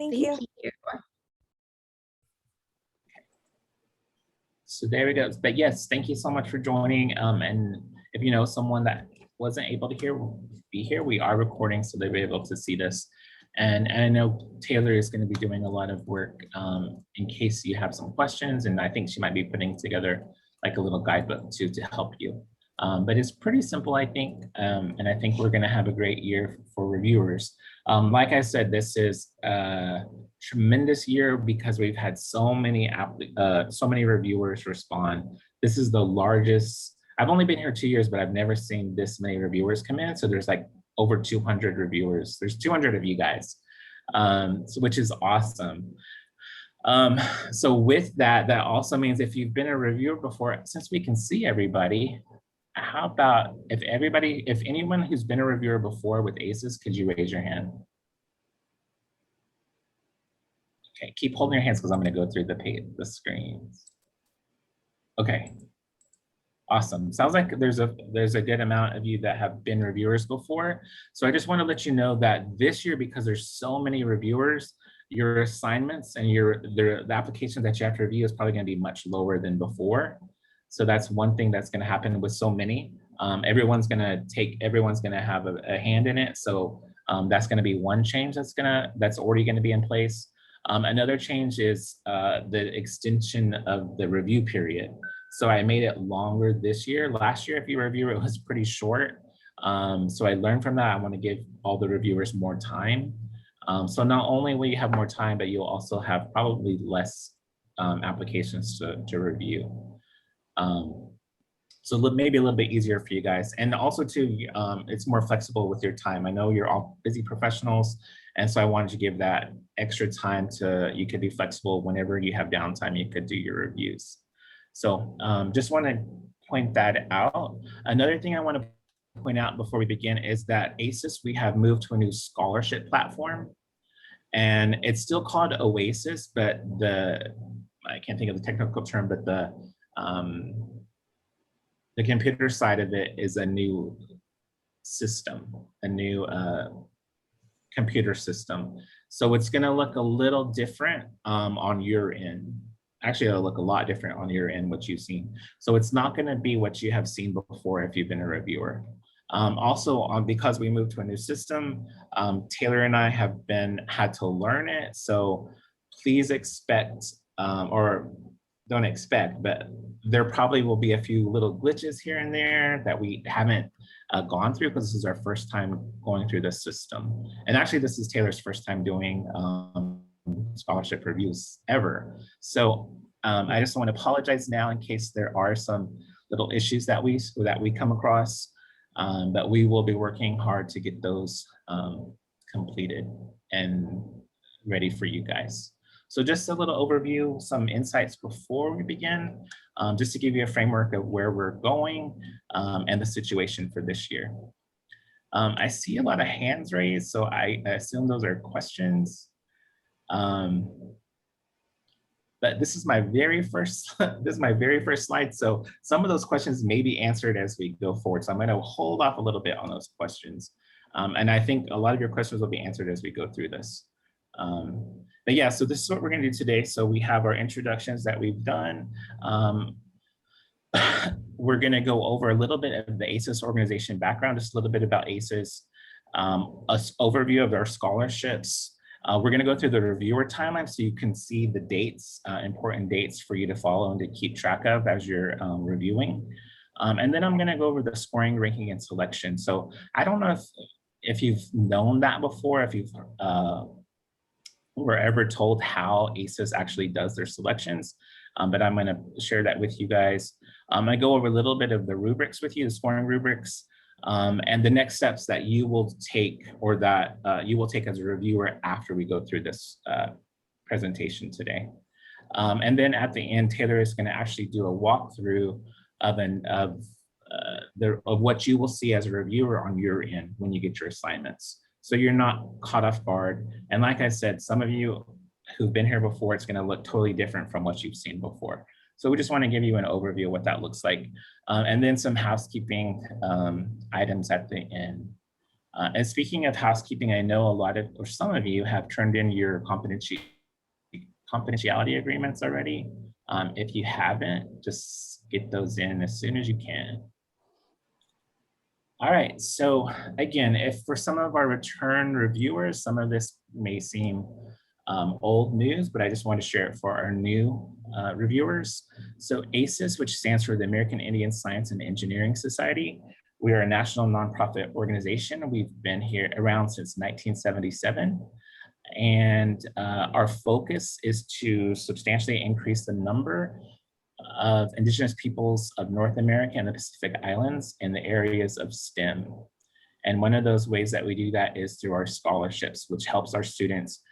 Thank Thank you. you. So there we go. But yes, thank you so much for joining. And if you know someone that wasn't able to be here, we are recording so they'll be able to see this. And I know Taylor is going to be doing a lot of work in case you have some questions. And I think she might be putting together like a little guidebook too to help you. But it's pretty simple, I think. And I think we're going to have a great year for reviewers. Like I said, this is a tremendous year because we've had so many reviewers respond. This is the largest. I've only been here 2 years, but I've never seen this many reviewers come in. So there's like over 200 reviewers. There's 200 of you guys, which is awesome. So with that, that also means if you've been a reviewer before, since we can see everybody, how about if anyone who's been a reviewer before with AISES, could you raise your hand? Okay, keep holding your hands because I'm going to go through the screens. Okay, awesome. Sounds like there's a good amount of you that have been reviewers before. So I just want to let you know that this year, because there's so many reviewers, your assignments and the application that you have to review is probably going to be much lower than before. So that's one thing that's going to happen with so many. Everyone's going to have a hand in it. So that's going to be one change that's already going to be in place. Another change is the extension of the review period. So I made it longer this year. Last year, if you review, it was pretty short. So I learned from that. I want to give all the reviewers more time. So not only will you have more time, but you'll also have probably less applications to review. So maybe a little bit easier for you guys. And also too, it's more flexible with your time. I know you're all busy professionals. And so I wanted to give that extra time you could be flexible whenever you have downtime, you could do your reviews. So just want to point that out. Another thing I want to point out before we begin is that AISES, we have moved to a new scholarship platform. And it's still called AISES, but I can't think of the technical term, but the computer side of it is a new system, a new computer system. So it's going to look a little different on your end. Actually, it'll look a lot different on your end, what you've seen. So it's not going to be what you have seen before if you've been a reviewer. Also, because we moved to a new system, Taylor and I have had to learn it. So please expect, or don't expect, but there probably will be a few little glitches here and there that we haven't gone through because this is our first time going through this system. And actually, this is Taylor's first time doing scholarship reviews ever. So I just want to apologize now in case there are some little issues that we come across, but we will be working hard to get those completed and ready for you guys. So just a little overview, some insights before we begin, just to give you a framework of where we're going and the situation for this year. I see a lot of hands raised, so I assume those are questions. But this is my very first slide. So some of those questions may be answered as we go forward. So I'm going to hold off a little bit on those questions. And I think a lot of your questions will be answered as we go through this. But yeah, so this is what we're going to do today. So we have our introductions that we've done. We're going to go over a little bit of the AISES organization background, just a little bit about AISES, an overview of our scholarships. We're going to go through the reviewer timeline so you can see the dates, important dates for you to follow and to keep track of as you're reviewing. And then I'm going to go over the scoring, ranking, and selection. So I don't know if you've known that before, if you've were ever told how AISES actually does their selections, but I'm going to share that with you guys. I'm going to go over a little bit of the rubrics with you, the scoring rubrics, and the next steps that you will take or that you will take as a reviewer after we go through this presentation today. And then at the end, Taylor is going to actually do a walkthrough of what you will see as a reviewer on your end when you get your assignments. So you're not caught off guard. And like I said, some of you who've been here before, it's going to look totally different from what you've seen before. So we just want to give you an overview of what that looks like. And then some housekeeping items at the end. And speaking of housekeeping, I know a lot of, or some of you have turned in your confidentiality agreements already. If you haven't, just get those in as soon as you can. All right, so again, if for some of our return reviewers, some of this may seem old news, but I just want to share it for our new reviewers. So AISES, which stands for the American Indian Science and Engineering Society, we are a national nonprofit organization. We've been here around since 1977. And our focus is to substantially increase the number of Indigenous peoples of North America and the Pacific Islands in the areas of STEM. And one of those ways that we do that is through our scholarships, which helps our students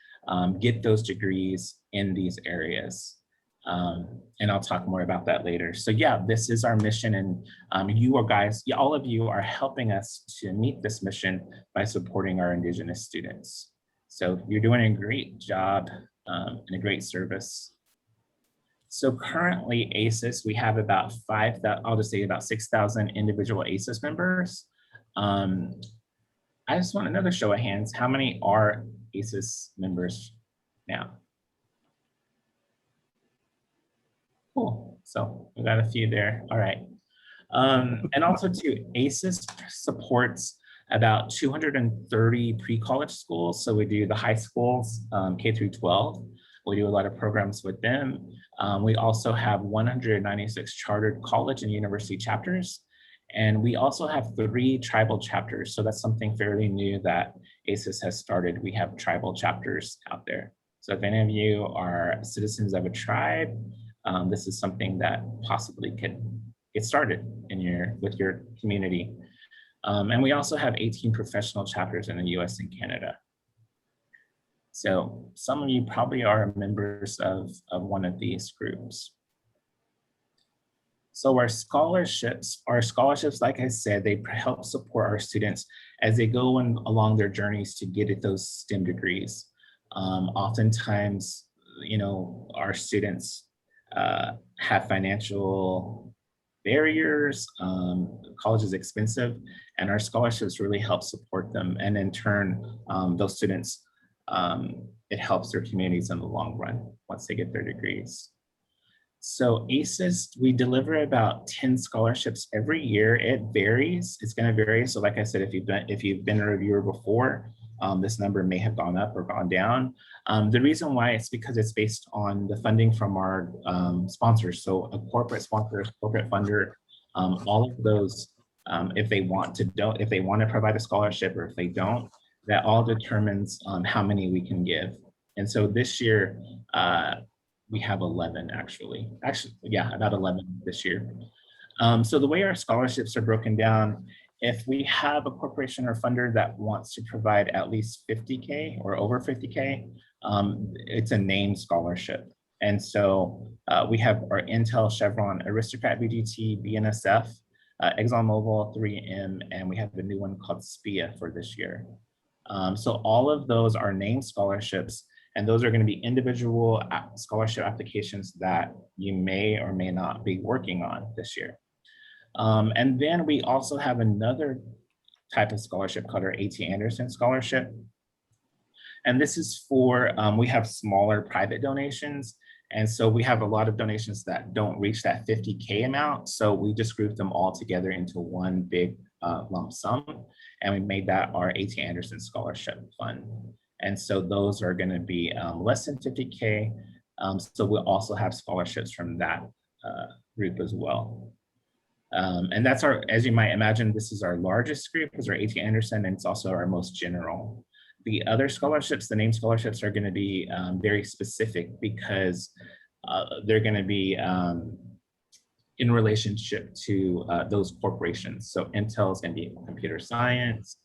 get those degrees in these areas. And I'll talk more about that later. So yeah, this is our mission, and you are guys, all of you are helping us to meet this mission by supporting our Indigenous students. So you're doing a great job and a great service. So currently AISES, we have about I'll just say about 6,000 individual AISES members. I just want another show of hands. How many are AISES members now? Cool, so we got a few there, all right. And also too, AISES supports about 230 pre-college schools. So we do the high schools, K through 12. We do a lot of programs with them. We also have 196 chartered college and university chapters. And we also have 3 tribal chapters. So that's something fairly new that AISES has started. We have tribal chapters out there. So if any of you are citizens of a tribe, this is something that possibly could get started with your community. And we also have 18 professional chapters in the US and Canada. So some of you probably are members of one of these groups. So our scholarships, like I said, they help support our students as they go along their journeys to get at those STEM degrees. Oftentimes, our students have financial barriers, college is expensive, and our scholarships really help support them. And in turn, those students, it helps their communities in the long run once they get their degrees. So AISES, we deliver about 10 scholarships every year. It varies, it's gonna vary. So like I said, if you've been a reviewer before, this number may have gone up or gone down. The reason why is because it's based on the funding from our sponsors. So a corporate sponsor, corporate funder, all of those, if they want to provide a scholarship or if they don't, that all determines how many we can give. And so this year, we have 11 actually, yeah, about 11 this year. So the way our scholarships are broken down, if we have a corporation or funder that wants to provide at least 50K or over 50K, it's a named scholarship. And so we have our Intel, Chevron, Aristocrat, BGT, BNSF, ExxonMobil, 3M, and we have a new one called SPIA for this year. So all of those are named scholarships, and those are going to be individual scholarship applications that you may or may not be working on this year. And then we also have another type of scholarship called our A.T. Anderson Scholarship. And this is for, we have smaller private donations. And so we have a lot of donations that don't reach that 50K amount. So we just grouped them all together into one big lump sum. And we made that our A.T. Anderson Scholarship Fund. And so those are going to be less than 50K. So we'll also have scholarships from that group as well. And that's as you might imagine, this is our largest group, is our A.T. Anderson, and it's also our most general. The other scholarships, the named scholarships, are going to be very specific because they're going to be in relationship to those corporations. So Intel is going to be computer science,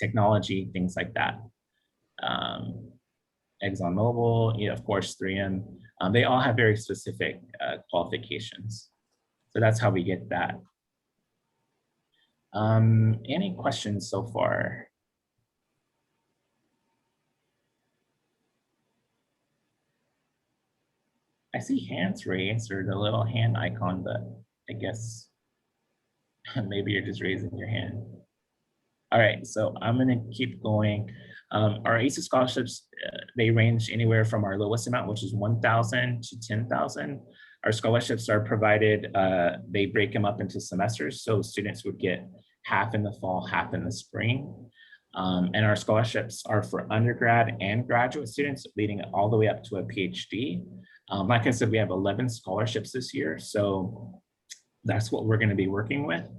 technology, things like that. ExxonMobil, of course, 3M, they all have very specific qualifications. So that's how we get that. Any questions so far? I see hands raised or the little hand icon, but I guess maybe you're just raising your hand. All right, so I'm gonna keep going. Our ACES scholarships, they range anywhere from our lowest amount, which is 1,000 to 10,000. Our scholarships are provided, they break them up into semesters, so students would get half in the fall, half in the spring. And our scholarships are for undergrad and graduate students, leading all the way up to a PhD. Like I said, we have 11 scholarships this year, so that's what we're gonna be working with.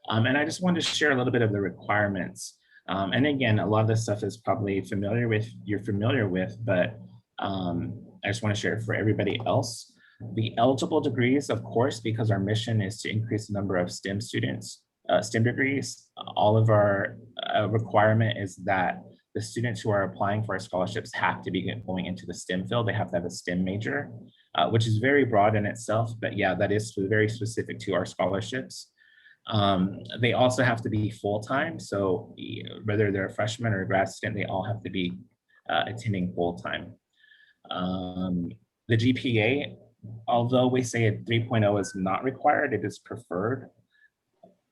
And I just wanted to share a little bit of the requirements. And again, a lot of this stuff is probably you're familiar with, but I just want to share it for everybody else. The eligible degrees, of course, because our mission is to increase the number of STEM students, STEM degrees, all of our requirement is that the students who are applying for our scholarships have to be going into the STEM field. They have to have a STEM major, which is very broad in itself, but yeah, that is very specific to our scholarships. They also have to be full-time. So whether they're a freshman or a grad student, they all have to be attending full-time. The GPA, although we say a 3.0 is not required, it is preferred.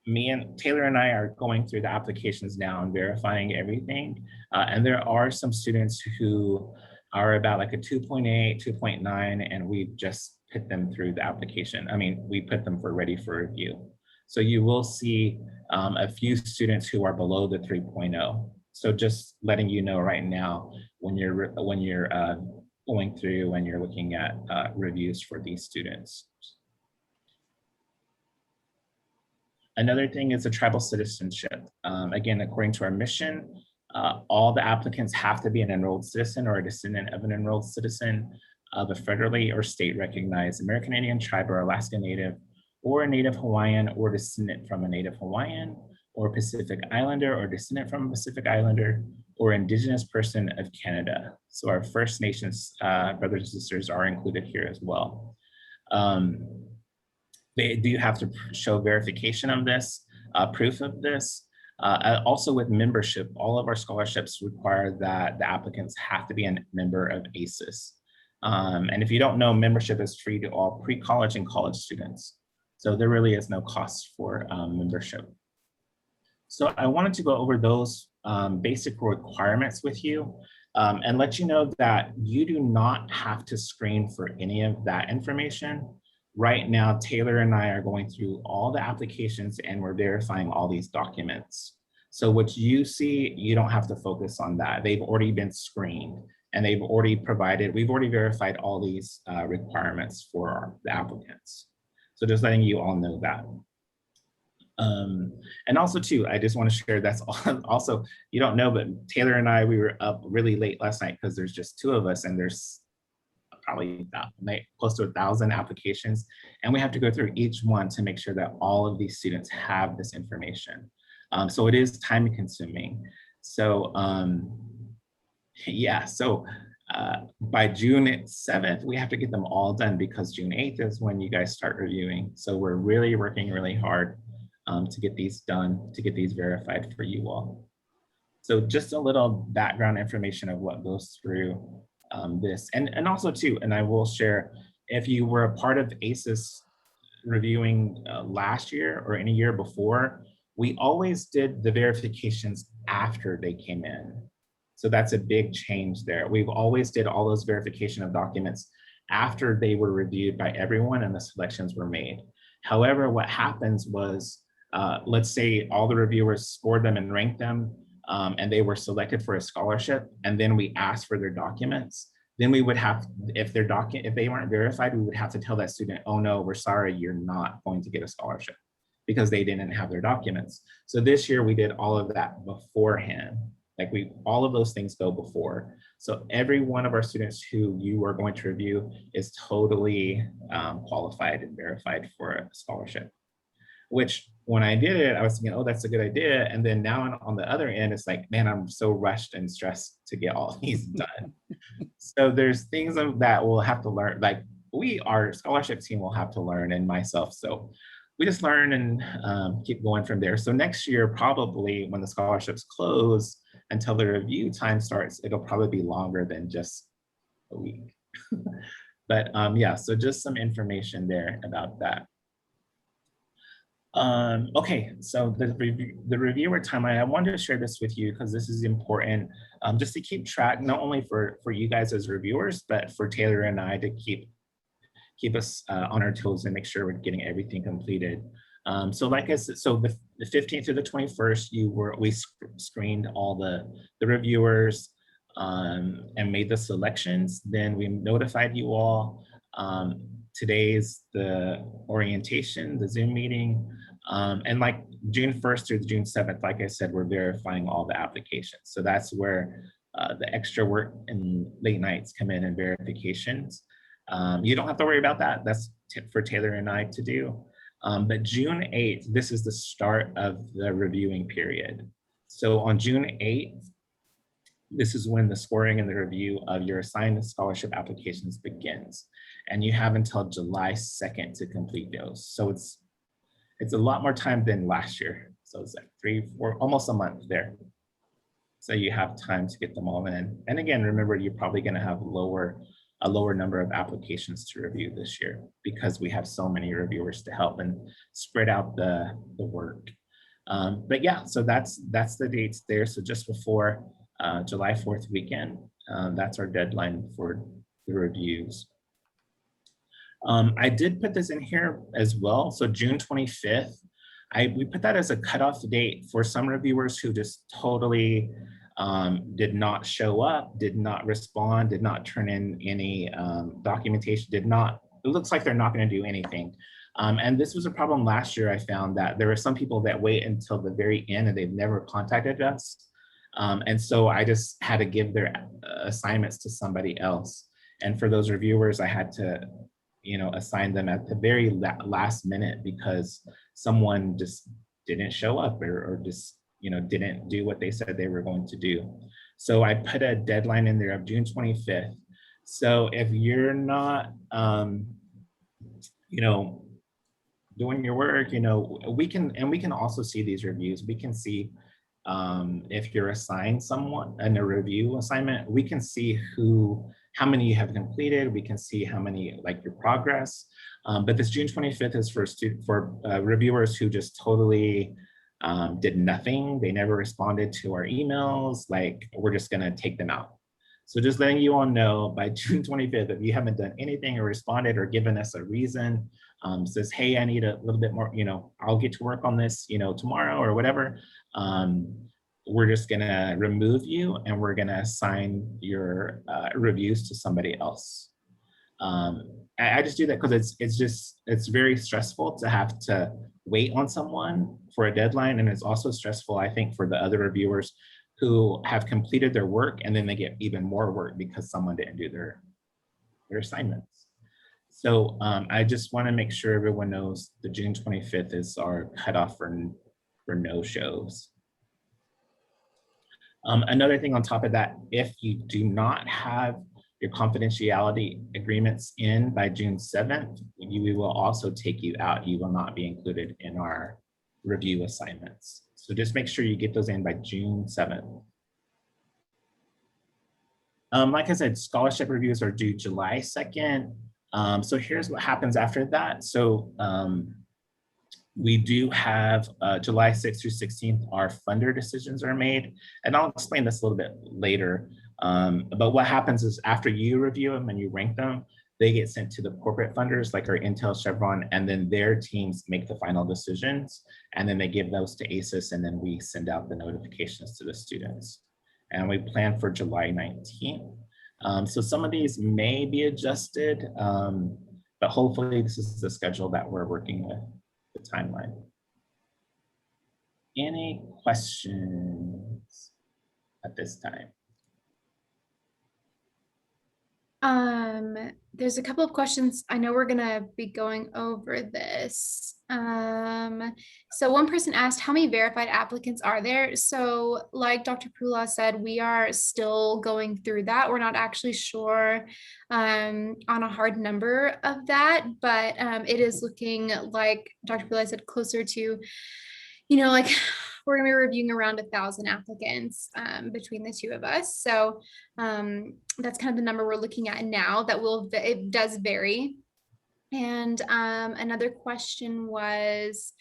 Me and Taylor and I are going through the applications now and verifying everything. And there are some students who are about like a 2.8, 2.9, and we just put them through the application. I mean, we put them for ready for review. So you will see a few students who are below the 3.0. So just letting you know right now when you're going through and you're looking at reviews for these students. Another thing is the tribal citizenship. Again, according to our mission, all the applicants have to be an enrolled citizen or a descendant of an enrolled citizen of a federally or state recognized American Indian tribe or Alaska Native or a Native Hawaiian or descendant from a Native Hawaiian or Pacific Islander or descendant from a Pacific Islander or Indigenous person of Canada. So our First Nations brothers and sisters are included here as well. They do have to show verification of this, proof of this. Also with membership, all of our scholarships require that the applicants have to be a member of AISES. And if you don't know, membership is free to all pre-college and college students. So there really is no cost for membership. So I wanted to go over those basic requirements with you and let you know that you do not have to screen for any of that information. Right now, Taylor and I are going through all the applications and we're verifying all these documents. So what you see, you don't have to focus on that. They've already been screened and we've already verified all these requirements for the applicants. So just letting you all know that. And also too, I just want to share that's also, you don't know, but Taylor and I, we were up really late last night because there's just two of us and there's probably close to 1,000 applications. And we have to go through each one to make sure that all of these students have this information. So it is time consuming. So yeah, so by June 7th, we have to get them all done because June 8th is when you guys start reviewing. So we're really working really hard to get these done, to get these verified for you all. So just a little background information of what goes through this. And also too, and I will share, if you were a part of AISES reviewing last year or any year before, we always did the verifications after they came in. So that's a big change there. We've always did all those verification of documents after they were reviewed by everyone and the selections were made. However, what happens was, let's say all the reviewers scored them and ranked them, and they were selected for a scholarship, and then we asked for their documents, then we would have, if they weren't verified, we would have to tell that student, oh no, we're sorry, you're not going to get a scholarship because they didn't have their documents. So this year we did all of that beforehand. Like all of those things go before. So every one of our students who you are going to review is totally qualified and verified for a scholarship. Which when I did it, I was thinking, oh, that's a good idea. And then now on the other end, it's like, man, I'm so rushed and stressed to get all these done. So there's things that we'll have to learn, like our scholarship team will have to learn, and myself. So we just learn and keep going from there. So next year, probably when the scholarships close until the review time starts, it'll probably be longer than just a week. But yeah, so just some information there about that. Okay, so the reviewer timeline, I wanted to share this with you because this is important, just to keep track, not only for you guys as reviewers, but for Taylor and I to keep us on our toes and make sure we're getting everything completed. So like I said, so the 15th through the 21st, we screened all the reviewers and made the selections. Then we notified you all. Today's the orientation, the Zoom meeting. And like June 1st through June 7th, like I said, we're verifying all the applications. So that's where the extra work and late nights come in and verifications. You don't have to worry about that. That's for Taylor and I to do. But June 8th, this is the start of the reviewing period. So on June 8th, this is when the scoring and the review of your assigned scholarship applications begins. And you have until July 2nd to complete those. So it's a lot more time than last year. So it's like 3, 4, almost a month there. So you have time to get them all in. And again, remember, you're probably going to have a lower number of applications to review this year because we have so many reviewers to help and spread out the work. But yeah, so that's the dates there. So just before July 4th weekend, that's our deadline for the reviews. I did put this in here as well. So June 25th, we put that as a cutoff date for some reviewers who just totally did not show up, did not respond, did not turn in any documentation, it looks like they're not going to do anything. And this was a problem last year. I found that there were some people that wait until the very end and they've never contacted us. And so I just had to give their assignments to somebody else. And for those reviewers, I had to assign them at the very last minute because someone just didn't show up or just didn't do what they said they were going to do. So I put a deadline in there of June 25th. So if you're not doing your work, we can also see these reviews. We can see if you're assigned someone in a review assignment, we can see how many you have completed. We can see how many, like your progress. But this June 25th is for reviewers who just totally did nothing. They never responded to our emails. Like, we're just gonna take them out. So just letting you all know, by June 25th, if you haven't done anything or responded or given us a reason, says, hey, I need a little bit more, I'll get to work on this, tomorrow or whatever, we're just gonna remove you and we're gonna assign your reviews to somebody else. I just do that because it's very stressful to have to wait on someone for a deadline. And it's also stressful, I think, for the other reviewers who have completed their work and then they get even more work because someone didn't do their assignments. So I just want to make sure everyone knows the June 25th is our cutoff for no-shows. Another thing on top of that, if you do not have your confidentiality agreements in by June 7th, we will also take you out. You will not be included in our review assignments. So just make sure you get those in by June 7th. Like I said, scholarship reviews are due July 2nd. So here's what happens after that. So we do have July 6th through 16th, our funder decisions are made. And I'll explain this a little bit later. But what happens is after you review them and you rank them, they get sent to the corporate funders like our Intel, Chevron, and then their teams make the final decisions. And then they give those to AISES, and then we send out the notifications to the students. And we plan for July 19th. So some of these may be adjusted, but hopefully this is the schedule that we're working with, the timeline. Any questions at this time? There's a couple of questions. I know we're gonna be going over this. So one person asked, how many verified applicants are there? So like Dr. Pula said, we are still going through that. We're not actually sure on a hard number of that, but it is looking like Dr. Pula said closer to, like we're gonna be reviewing around 1,000 applicants between the two of us. So that's kind of the number we're looking at now. It does vary. And another question was,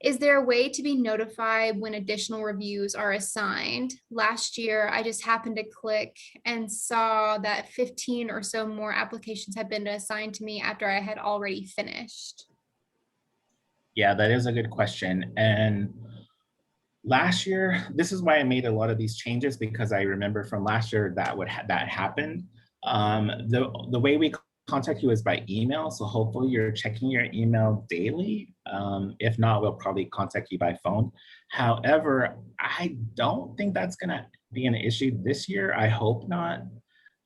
Is there a way to be notified when additional reviews are assigned? Last year, I just happened to click and saw that 15 or so more applications had been assigned to me after I had already finished. Yeah, that is a good question. And last year, this is why I made a lot of these changes, because I remember from last year that happened. The way we contact you is by email, so hopefully you're checking your email daily. If not, we'll probably contact you by phone. However, I don't think that's gonna be an issue this year. I hope not.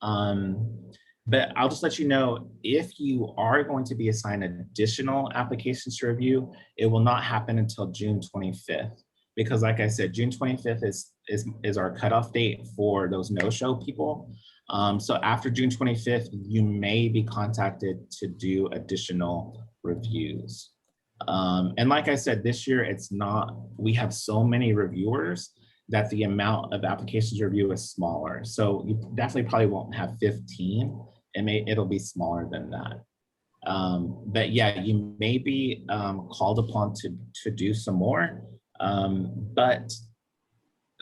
Um, but I'll just let you know, if you are going to be assigned additional applications to review, it will not happen until June 25th. Because like I said, June 25th is our cutoff date for those no-show people. So after June 25th, you may be contacted to do additional reviews. And like I said, this year we have so many reviewers that the amount of applications to review is smaller. So you definitely probably won't have 15. It'll be smaller than that. But yeah, you may be called upon to do some more, but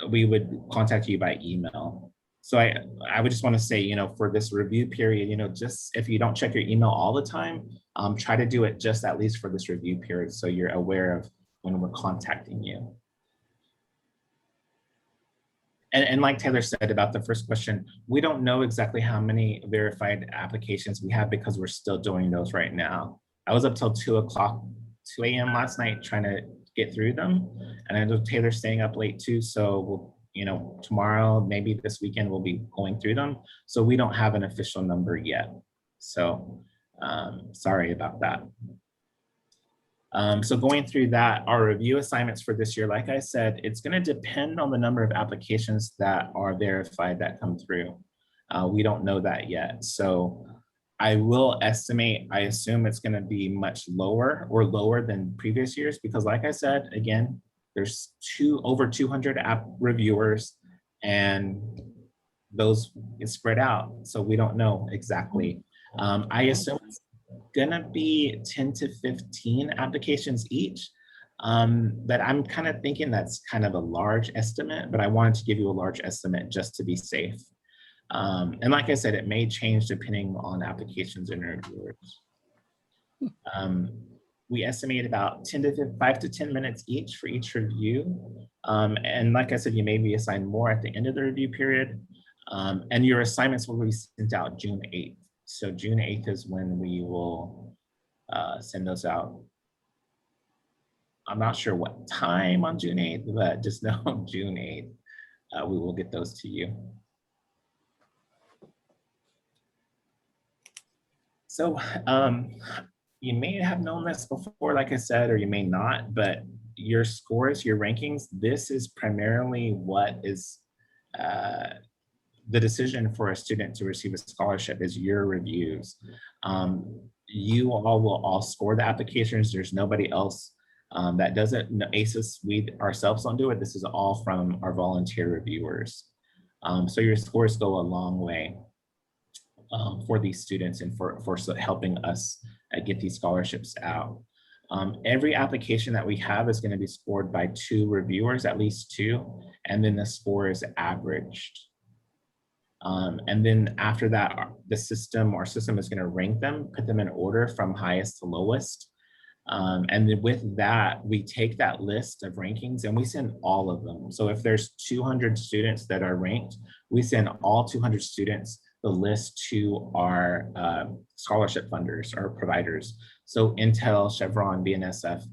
we would contact you by email. So I would just want to say, for this review period, just if you don't check your email all the time, try to do it just at least for this review period, so you're aware of when we're contacting you. And like Taylor said about the first question, we don't know exactly how many verified applications we have because we're still doing those right now. I was up till 2 a.m. last night trying to get through them. And I know Taylor's staying up late too. So tomorrow, maybe this weekend, we'll be going through them. So we don't have an official number yet. So sorry about that. So going through that, our review assignments for this year, like I said, it's going to depend on the number of applications that are verified that come through. We don't know that yet. So I will estimate, I assume it's going to be much lower or lower than previous years, because like I said, again, there's over 200 app reviewers, and those is spread out. So we don't know exactly. I assume it's gonna be 10 to 15 applications each. But I'm kind of thinking that's kind of a large estimate, but I wanted to give you a large estimate just to be safe. And like I said, it may change depending on applications and reviewers. We estimate about 5 to 10 minutes each for each review. And like I said, you may be assigned more at the end of the review period. And your assignments will be sent out June 8th. So June 8th is when we will send those out. I'm not sure what time on June 8th, but just know June 8th, we will get those to you. So you may have known this before, like I said, or you may not, but your scores, your rankings, this is primarily what is the decision for a student to receive a scholarship is your reviews. You all will all score the applications. There's nobody else that does it. No, AISES, we ourselves don't do it. This is all from our volunteer reviewers. So your scores go a long way for these students and for helping us get these scholarships out. Every application that we have is going to be scored by 2 reviewers, at least 2, and then the score is averaged. And then after that, our system is going to rank them, put them in order from highest to lowest. And then with that, we take that list of rankings and we send all of them. So if there's 200 students that are ranked, we send all 200 students the list to our scholarship funders or providers. So Intel, Chevron, BNSF,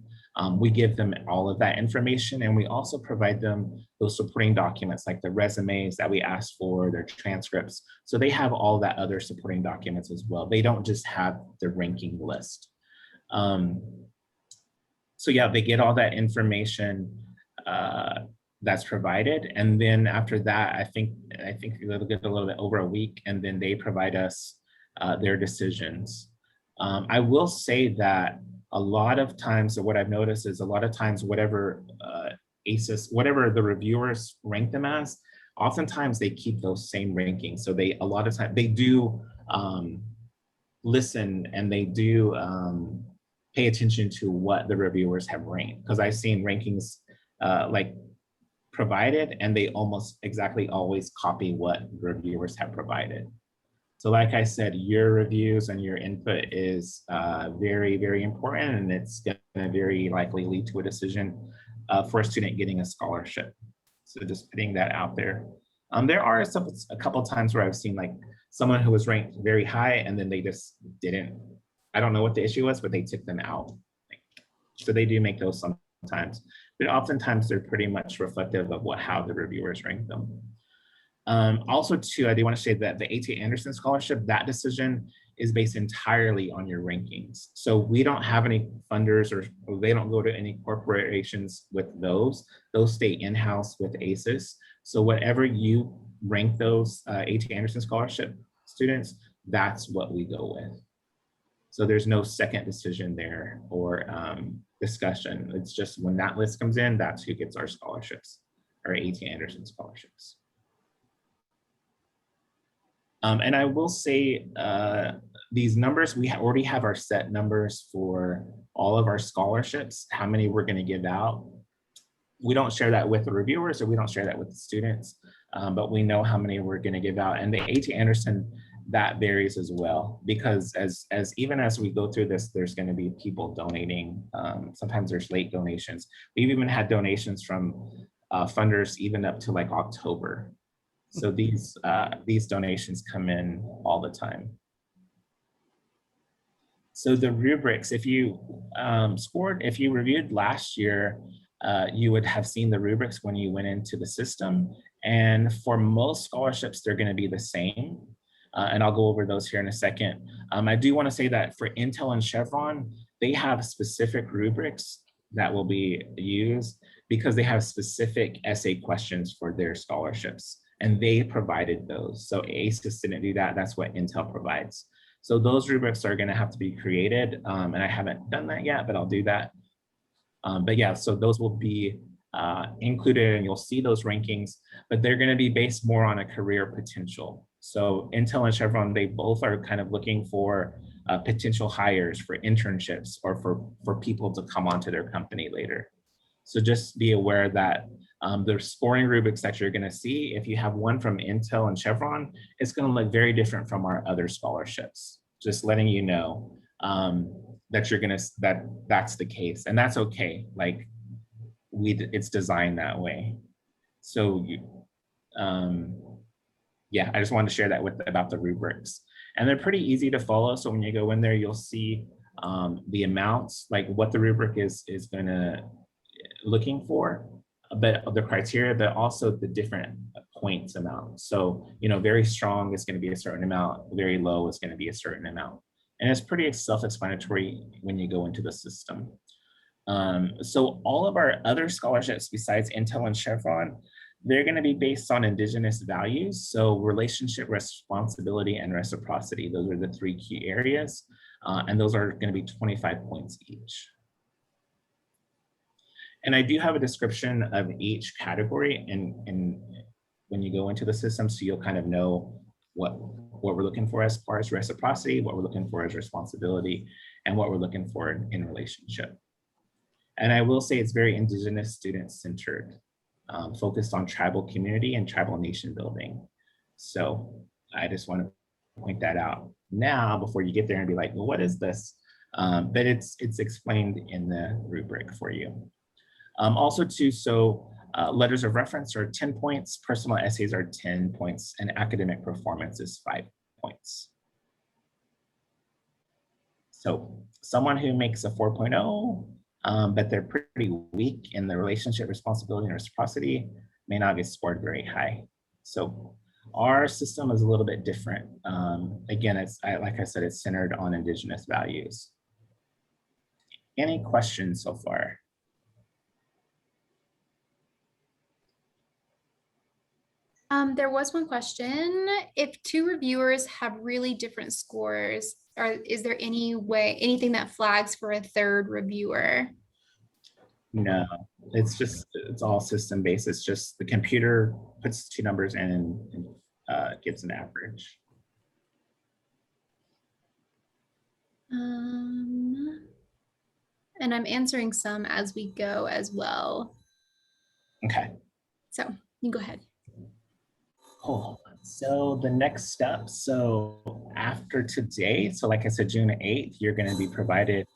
we give them all of that information, and we also provide them those supporting documents like the resumes that we asked for, their transcripts. So they have all that other supporting documents as well. They don't just have the ranking list. So yeah, they get all that information that's provided. And then after that, I think they'll get a little bit over a week, and then they provide us their decisions. I will say that a lot of times, what I've noticed is a lot of times, whatever AISES, whatever the reviewers rank them as, oftentimes they keep those same rankings. So a lot of times they do listen, and they do pay attention to what the reviewers have ranked, because I've seen rankings like provided, and they almost exactly always copy what reviewers have provided. So like I said, your reviews and your input is very, very important, and it's going to very likely lead to a decision for a student getting a scholarship. So just putting that out there. There are a couple of times where I've seen like someone who was ranked very high and then they just didn't, I don't know what the issue was, but they took them out. So they do make those sometimes, but oftentimes they're pretty much reflective of how the reviewers rank them. Also too, I do want to say that the A.T. Anderson Scholarship, that decision is based entirely on your rankings. So we don't have any funders, or they don't go to any corporations with those. Those stay in-house with AISES. So whatever you rank those A.T. Anderson Scholarship students, that's what we go with. So there's no second decision there or discussion. It's just when that list comes in, that's who gets our scholarships, our A.T. Anderson scholarships. And I will say these numbers, we already have our set numbers for all of our scholarships, how many we're going to give out. We don't share that with the reviewers, or we don't share that with the students, but we know how many we're going to give out. And the A.T. Anderson, that varies as well, because as even as we go through this, there's going to be people donating. Sometimes there's late donations. We've even had donations from funders even up to like October. So these donations come in all the time. So the rubrics, if you if you reviewed last year, you would have seen the rubrics when you went into the system. And for most scholarships, they're going to be the same. And I'll go over those here in a second. I do want to say that for Intel and Chevron, they have specific rubrics that will be used because they have specific essay questions for their scholarships. And they provided those. So AISES didn't do that. That's what Intel provides. So those rubrics are going to have to be created. And I haven't done that yet, but I'll do that. But yeah, so those will be included, and you'll see those rankings, but they're going to be based more on a career potential. So Intel and Chevron, they both are kind of looking for potential hires for internships or for people to come onto their company later. So just be aware that the scoring rubrics that you're going to see, if you have one from Intel and Chevron, it's going to look very different from our other scholarships. Just letting you know that you're going to that's the case, and that's okay. Like it's designed that way. So yeah, I just wanted to share that about the rubrics, and they're pretty easy to follow. So when you go in there, you'll see the amounts, like what the rubric is going to looking for, but the criteria, but also the different points amount. So, very strong is going to be a certain amount, very low is going to be a certain amount. And it's pretty self-explanatory when you go into the system. So all of our other scholarships besides Intel and Chevron, they're going to be based on Indigenous values. So relationship, responsibility, and reciprocity. Those are the three key areas. And those are going to be 25 points each. And I do have a description of each category in when you go into the system, so you'll kind of know what we're looking for as far as reciprocity, what we're looking for as responsibility, and what we're looking for in relationship. And I will say it's very Indigenous student centered, focused on tribal community and tribal nation building. So I just want to point that out now before you get there and be like, well, what is this? But it's explained in the rubric for you. Also too, so letters of reference are 10 points, personal essays are 10 points, and academic performance is 5 points. So someone who makes a 4.0, but they're pretty weak in the relationship, responsibility, and reciprocity may not get scored very high. So our system is a little bit different. Again, like I said, it's centered on Indigenous values. Any questions so far? There was one question. If two reviewers have really different scores, is there anything that flags for a third reviewer? No, it's all system based. It's just the computer puts two numbers in and gives an average. And I'm answering some as we go as well. Okay. So you go ahead. Hold on. So the next step, so after today, so like I said, June 8th, you're going to be provided,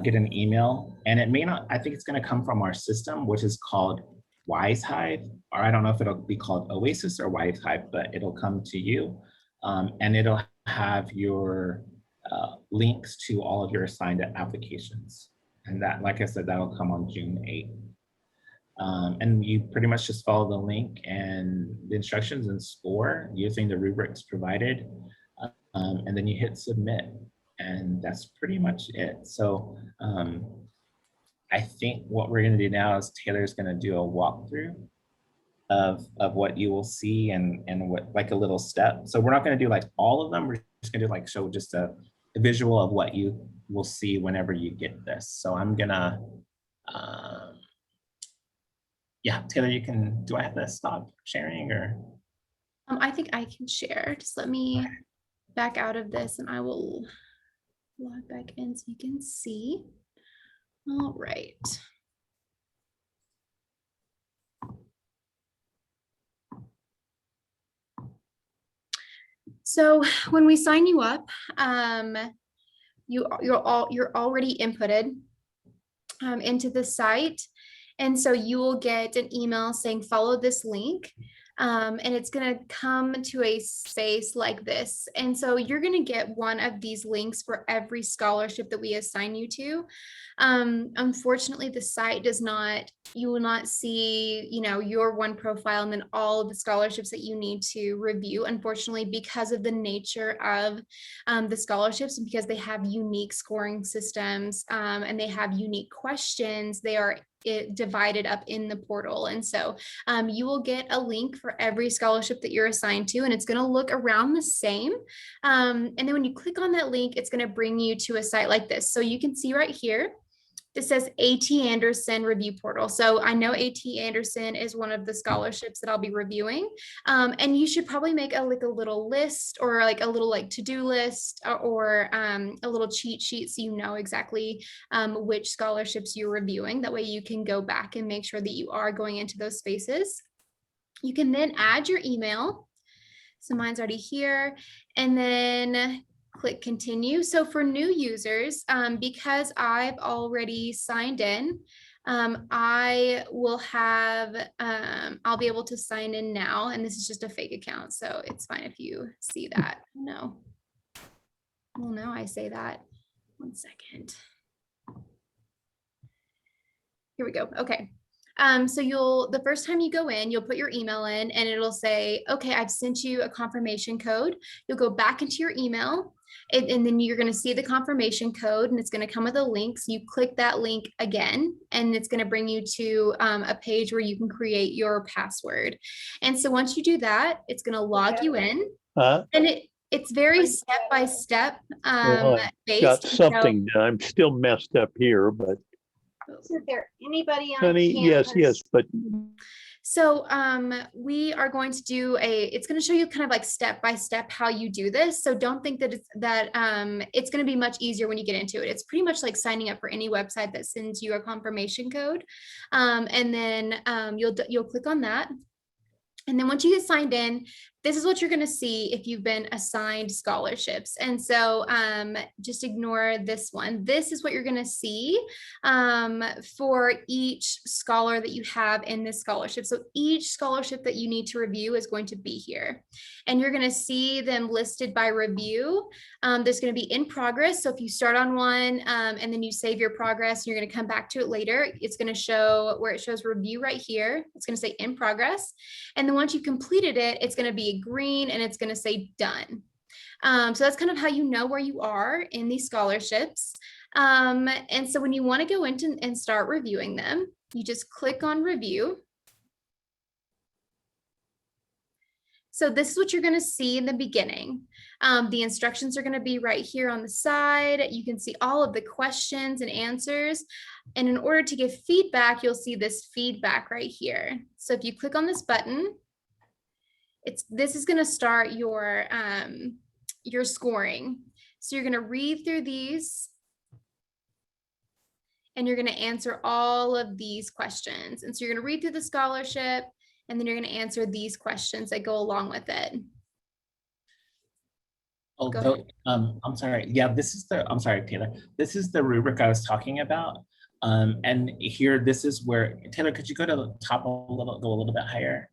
get an email, and it may not, I think it's going to come from our system, which is called Wise Hive, or I don't know if it'll be called Oasis or Wise Hive, but it'll come to you, and it'll have your links to all of your assigned applications. And that, like I said, that'll come on June 8th. And you pretty much just follow the link and the instructions and score using the rubrics provided. And then you hit submit, and that's pretty much it. So I think what we're going to do now is Taylor's going to do a walkthrough of what you will see and what, like a little step. So we're not going to do like all of them. We're just going to like show just a visual of what you will see whenever you get this. So I'm gonna yeah, Taylor, you can, do I have to stop sharing or? I think I can share. Just let me Okay. back out of this and I will log back in so you can see. All right. So when we sign you up, you're already inputted into the site. And so you will get an email saying, follow this link. And it's going to come to a space like this. And so you're going to get one of these links for every scholarship that we assign you to. Unfortunately, the site does not, you will not see, your one profile and then all of the scholarships that you need to review, unfortunately, because of the nature of the scholarships and because they have unique scoring systems and they have unique questions. They are divided up in the portal. And so you will get a link for every scholarship that you're assigned to, and it's going to look around the same. And then when you click on that link, it's going to bring you to a site like this. So you can see right here, it says AT Anderson Review Portal. So I know AT Anderson is one of the scholarships that I'll be reviewing. And you should probably make a little list or like a little to-do list or a little cheat sheet so you know exactly which scholarships you're reviewing. That way you can go back and make sure that you are going into those spaces. You can then add your email. So mine's already here. And then click continue. So for new users, because I've already signed in, I will have, I'll be able to sign in now. And this is just a fake account. So it's fine if you see that. No. Well, no, I say that. 1 second. Here we go. Okay. So the first time you go in, you'll put your email in and it'll say, okay, I've sent you a confirmation code. You'll go back into your email and then you're going to see the confirmation code and it's going to come with a link. So you click that link again, and it's going to bring you to a page where you can create your password. And so once you do that, it's going to log you in, and it's very step-by-step Well, I've based. got So- something, I'm still messed up here, but Is there anybody on honey, yes, campus? but So we are going to do it's going to show you kind of like step by step how you do this. So don't think that it's going to be much easier when you get into it. It's pretty much like signing up for any website that sends you a confirmation code. And then you'll click on that. And then once you get signed in, this is what you're going to see if you've been assigned scholarships. And so just ignore this one. This is what you're going to see for each scholar that you have in this scholarship. So each scholarship that you need to review is going to be here. And you're going to see them listed by review. There's going to be in progress. So if you start on one and then you save your progress, you're going to come back to it later. It's going to show where it shows review right here. It's going to say in progress. And then once you've completed it, it's going to be green and it's going to say done. So that's kind of how you know where you are in these scholarships. And so when you want to go into and start reviewing them, you just click on review. So this is what you're going to see in the beginning. The instructions are going to be right here on the side. You can see all of the questions and answers. And in order to give feedback, you'll see this feedback right here. So if you click on this button, this is going to start your scoring. So you're going to read through these. and you're going to answer all of these questions. And so you're going to read through the scholarship, and then you're going to answer these questions that go along with it. Although, I'm sorry. Yeah, I'm sorry, Taylor. This is the rubric I was talking about. And here, this is where, Taylor, could you go to the top go a little bit higher?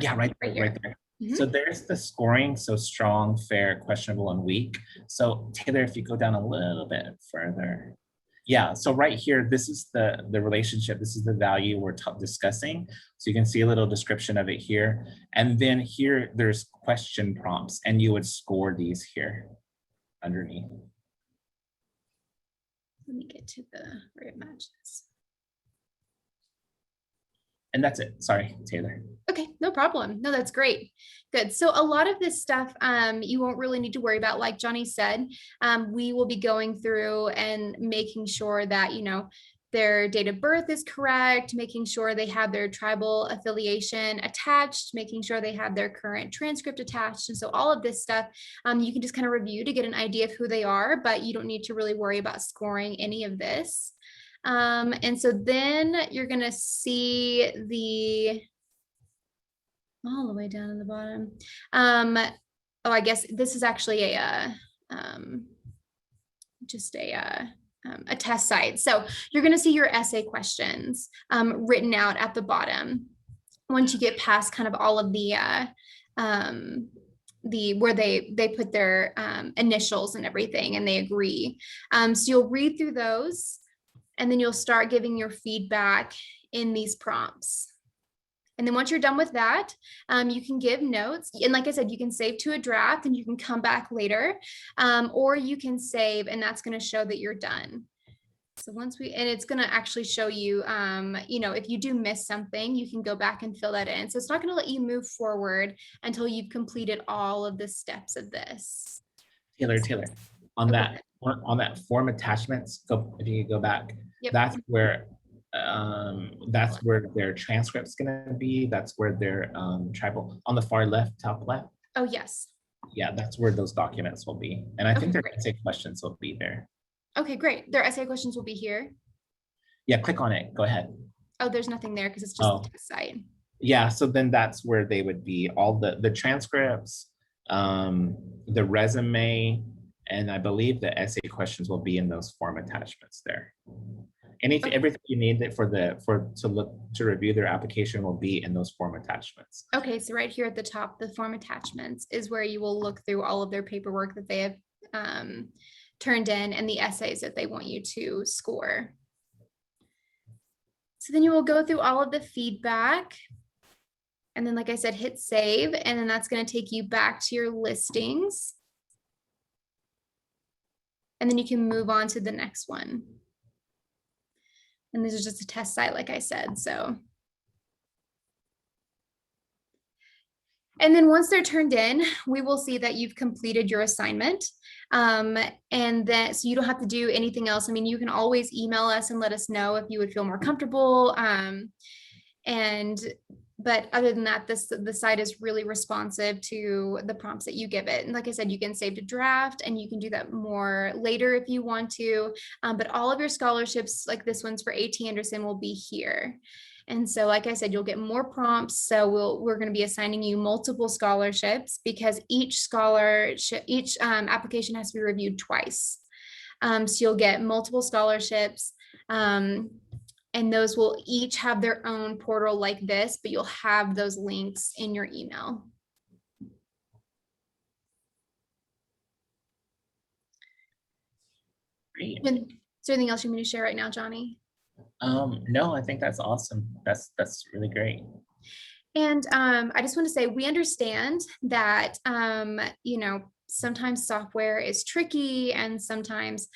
Yeah, right here. there. Mhm. So there's the scoring. So strong, fair, questionable, and weak. So Taylor, if you go down a little bit further. Yeah, so right here, this is the relationship. This is the value we're discussing. So you can see a little description of it here. And then here, there's question prompts, and you would score these here underneath. Let me get to where it matches. And that's it. Sorry, Taylor. Okay, no problem. No, that's great. Good. So a lot of this stuff you won't really need to worry about. Like Johnny said, we will be going through and making sure that, you know, their date of birth is correct, making sure they have their tribal affiliation attached, making sure they have their current transcript attached. And so all of this stuff, you can just kind of review to get an idea of who they are, but you don't need to really worry about scoring any of this. And so then you're going to see all the way down at the bottom. Oh, I guess this is actually just a test site. So you're going to see your essay questions written out at the bottom. Once you get past kind of all of the where they put their initials and everything, and they agree. So you'll read through those, and then you'll start giving your feedback in these prompts. And then once you're done with that, you can give notes. And like I said, you can save to a draft and you can come back later, or you can save, and that's going to show that you're done. So and it's going to actually show you, you know, if you do miss something, you can go back and fill that in. So it's not going to let you move forward until you've completed all of the steps of this. Taylor, on that form attachments, if you go back, Yep. that's where their transcript's gonna be. That's where their tribal, on the far left, top left. Oh, yes. Yeah, that's where those documents will be. And I think their essay questions will be there. Okay, great. Their essay questions will be here. Yeah, click on it. Go ahead. Oh, there's nothing there because it's just the test site. Yeah, so then that's where they would be. All the transcripts, the resume, and I believe the essay questions will be in those form attachments there. Everything you need to review their application will be in those form attachments. Okay, so right here at the top, the form attachments is where you will look through all of their paperwork that they have turned in and the essays that they want you to score. So then you will go through all of the feedback. And then, like I said, hit save, and then that's going to take you back to your listings. And then you can move on to the next one. And this is just a test site, like I said, so. And then once they're turned in, we will see that you've completed your assignment. And then, so you don't have to do anything else. I mean, you can always email us and let us know if you would feel more comfortable. But other than that, the site is really responsive to the prompts that you give it. And like I said, you can save to draft, and you can do that more later if you want to. But all of your scholarships, like this one's for A.T. Anderson, will be here. And so, like I said, you'll get more prompts. So we're going to be assigning you multiple scholarships because each application has to be reviewed twice. So you'll get multiple scholarships. And those will each have their own portal like this, but you'll have those links in your email. Great. Is there anything else you want me to share right now, Johnny? No, I think that's awesome. That's really great. And I just want to say, we understand that, you know, sometimes software is tricky, and sometimes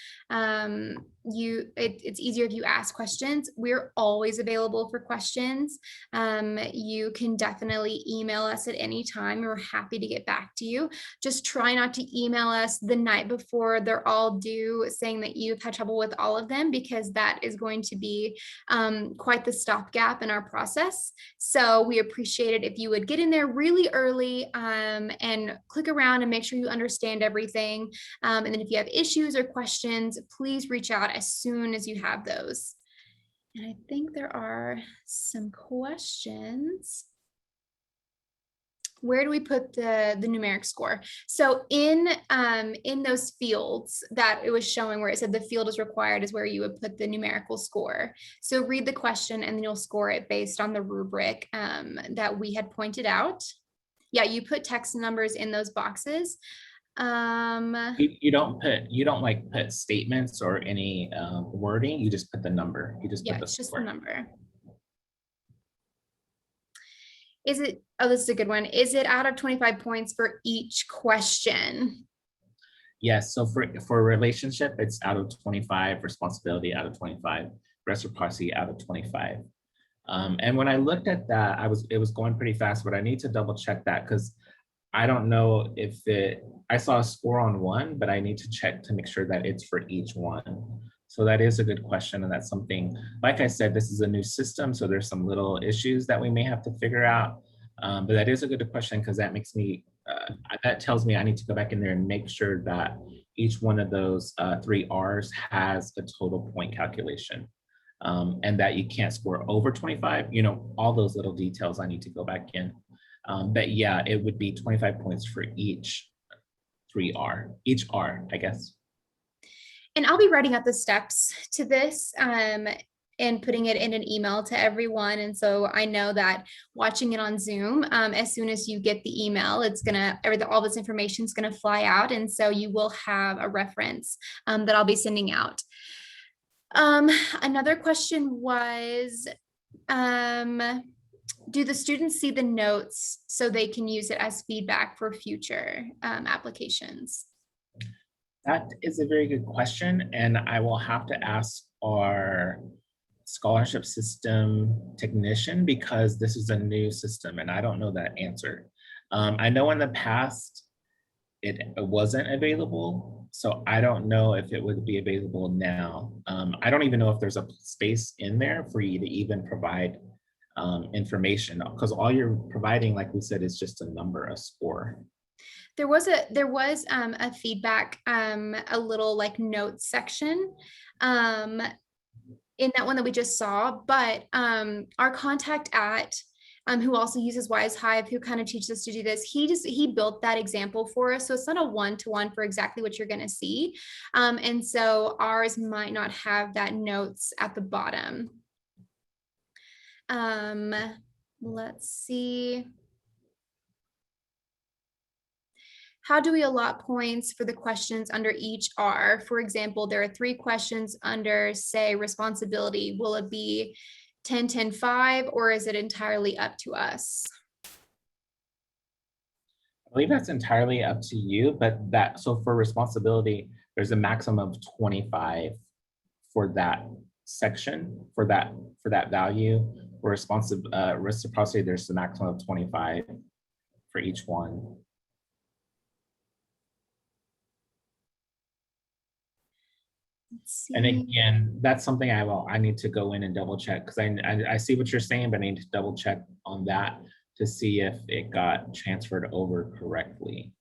it's easier if you ask questions. We're always available for questions. You can definitely email us at any time. We're happy to get back to you. Just try not to email us the night before they're all due saying that you've had trouble with all of them, because that is going to be quite the stopgap in our process. So we appreciate it if you would get in there really early and click around and make sure you understand everything. And then if you have issues or questions, please reach out as soon as you have those. And I think there are some questions. Where do we put the numeric score? So in those fields that it was showing where it said the field is required is where you would put the numerical score. So read the question and then you'll score it based on the rubric that we had pointed out. Yeah, you put text and numbers in those boxes. You don't like put statements or any wording, you just put the number. You just Yeah, put the it's just the score. number. Is it, oh, this is a good one. Is it out of 25 points for each question? Yes, so for relationship, it's out of 25, responsibility out of 25, reciprocity out of 25. And when I looked at that, it was going pretty fast, but I need to double check that because I don't know if I saw a score on one, but I need to check to make sure that it's for each one. So that is a good question. And that's something, like I said, this is a new system. So there's some little issues that we may have to figure out. But that is a good question because that makes me, that tells me I need to go back in there and make sure that each one of those 3 R's has a total point calculation. And that you can't score over 25, all those little details I need to go back in. But yeah, it would be 25 points for each each R, I guess. And I'll be writing out the steps to this and putting it in an email to everyone. And so I know that watching it on Zoom, as soon as you get the email, it's all this information is gonna fly out. And so you will have a reference that I'll be sending out. Another question was, do the students see the notes so they can use it as feedback for future applications? That is a very good question. And I will have to ask our scholarship system technician because this is a new system and I don't know that answer. I know in the past it wasn't available. So I don't know if it would be available now. I don't even know if there's a space in there for you to even provide information because all you're providing, like we said, is just a number, a score. There was a feedback, a little like notes section in that one that we just saw, but our contact at who also uses Wise Hive, who kind of teaches us to do this, he built that example for us. So it's not a one-to-one for exactly what you're going to see. And so ours might not have that notes at the bottom. Let's see. How do we allot points for the questions under each R? For example, there are 3 questions under, say, responsibility. Will it be 10, 10, 5, or is it entirely up to us? I believe that's entirely up to you, but so for responsibility, there's a maximum of 25 for that section, for that value. For reciprocity, there's a maximum of 25 for each one. And again, that's something I need to go in and double check because I see what you're saying, but I need to double check on that to see if it got transferred over correctly.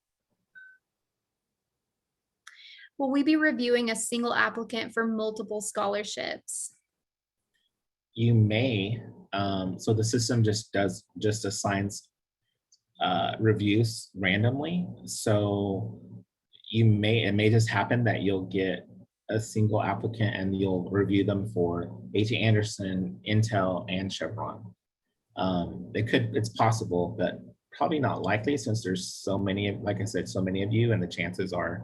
Will we be reviewing a single applicant for multiple scholarships? You may. So the system just assigns reviews randomly. So it may just happen that you'll get a single applicant and you'll review them for A.T. Anderson, Intel, and Chevron. It's possible, but probably not likely since there's so many, like I said, so many of you, and the chances are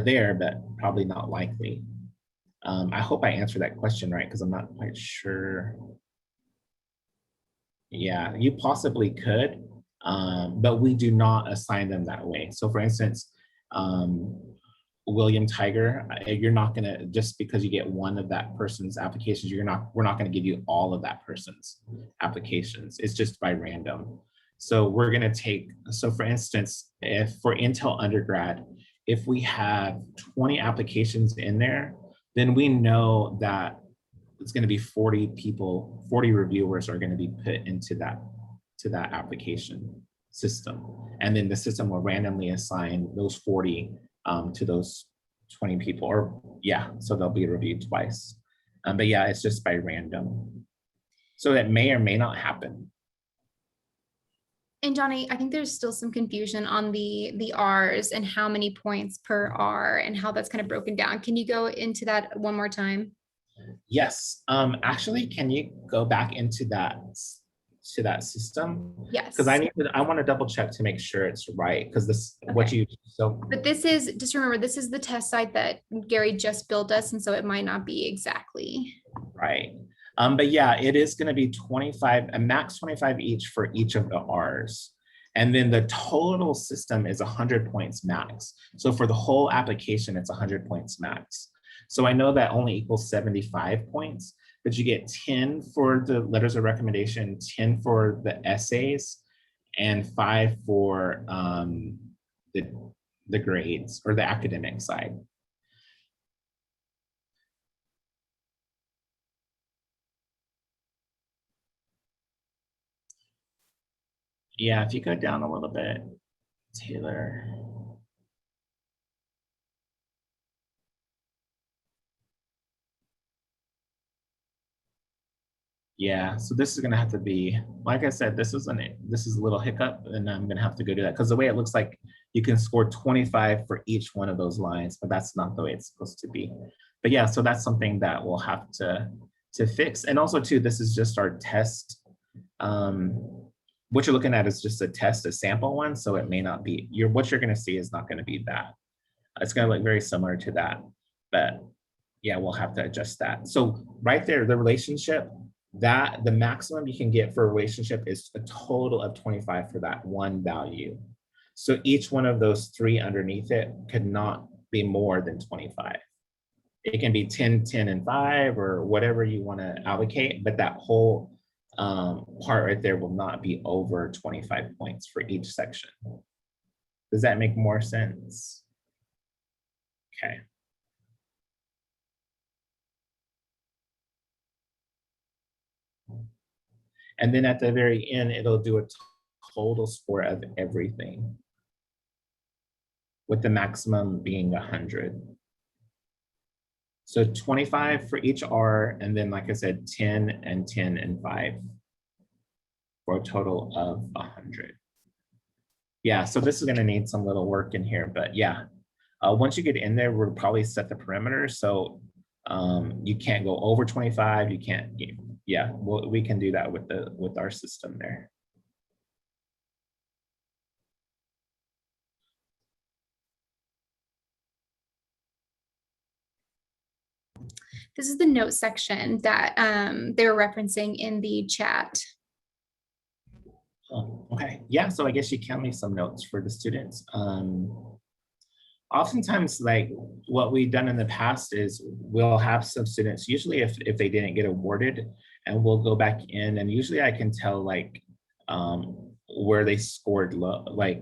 there, but probably not likely. I hope I answered that question right because I'm not quite sure. Yeah, you possibly could, but we do not assign them that way. So for instance, William Tiger, you're not gonna, just because you get one of that person's applications, we're not gonna give you all of that person's applications. It's just by random. So we're gonna so for instance, if for Intel undergrad, if we have 20 applications in there, then we know that it's gonna be 40 people, 40 reviewers are gonna be put into that application system. And then the system will randomly assign those 40 to those 20 people, or yeah, so they'll be reviewed twice. But yeah, it's just by random. So that may or may not happen. And Johnny, I think there's still some confusion on the R's and how many points per R and how that's kind of broken down. Can you go into that one more time? Yes, actually, can you go back into that system? Yes. Because I want to double check to make sure it's right, because this what Okay. you so But this is, just remember, this is the test site that Gary just built us, and so it might not be exactly. right. But yeah, it is going to be 25, a max 25 each for each of the R's. And then the total system is 100 points max. So for the whole application, it's 100 points max. So I know that only equals 75 points, but you get 10 for the letters of recommendation, 10 for the essays, and 5 for the grades or the academic side. Yeah, if you go down a little bit, Taylor. Yeah, so this is gonna have to be, like I said, this is a little hiccup, and I'm gonna have to go do that because the way it looks like you can score 25 for each one of those lines, but that's not the way it's supposed to be. But yeah, so that's something that we'll have to fix. And also too, this is just our test. What you're looking at is just a test, a sample one, so it may not be, what you're gonna see is not gonna be that. It's gonna look very similar to that, but yeah, we'll have to adjust that. So right there, the relationship, that the maximum you can get for a relationship is a total of 25 for that one value. So each one of those 3 underneath it could not be more than 25. It can be 10, 10, and 5, or whatever you want to allocate, but that whole part right there will not be over 25 points for each section. Does that make more sense? Okay. And then at the very end, it'll do a total score of everything, with the maximum being 100. So 25 for each R, and then like I said, 10 and 10 and 5 for a total of 100. Yeah, so this is gonna need some little work in here, but yeah. Once you get in there, we'll probably set the perimeter. So you can't go over 25, you can't, yeah, we can do that with our system there. This is the note section that they were referencing in the chat. Oh, okay, yeah, so I guess you can leave some notes for the students. Oftentimes, like what we've done in the past is we'll have some students, usually if they didn't get awarded, and we'll go back in, and usually I can tell like where they scored low, like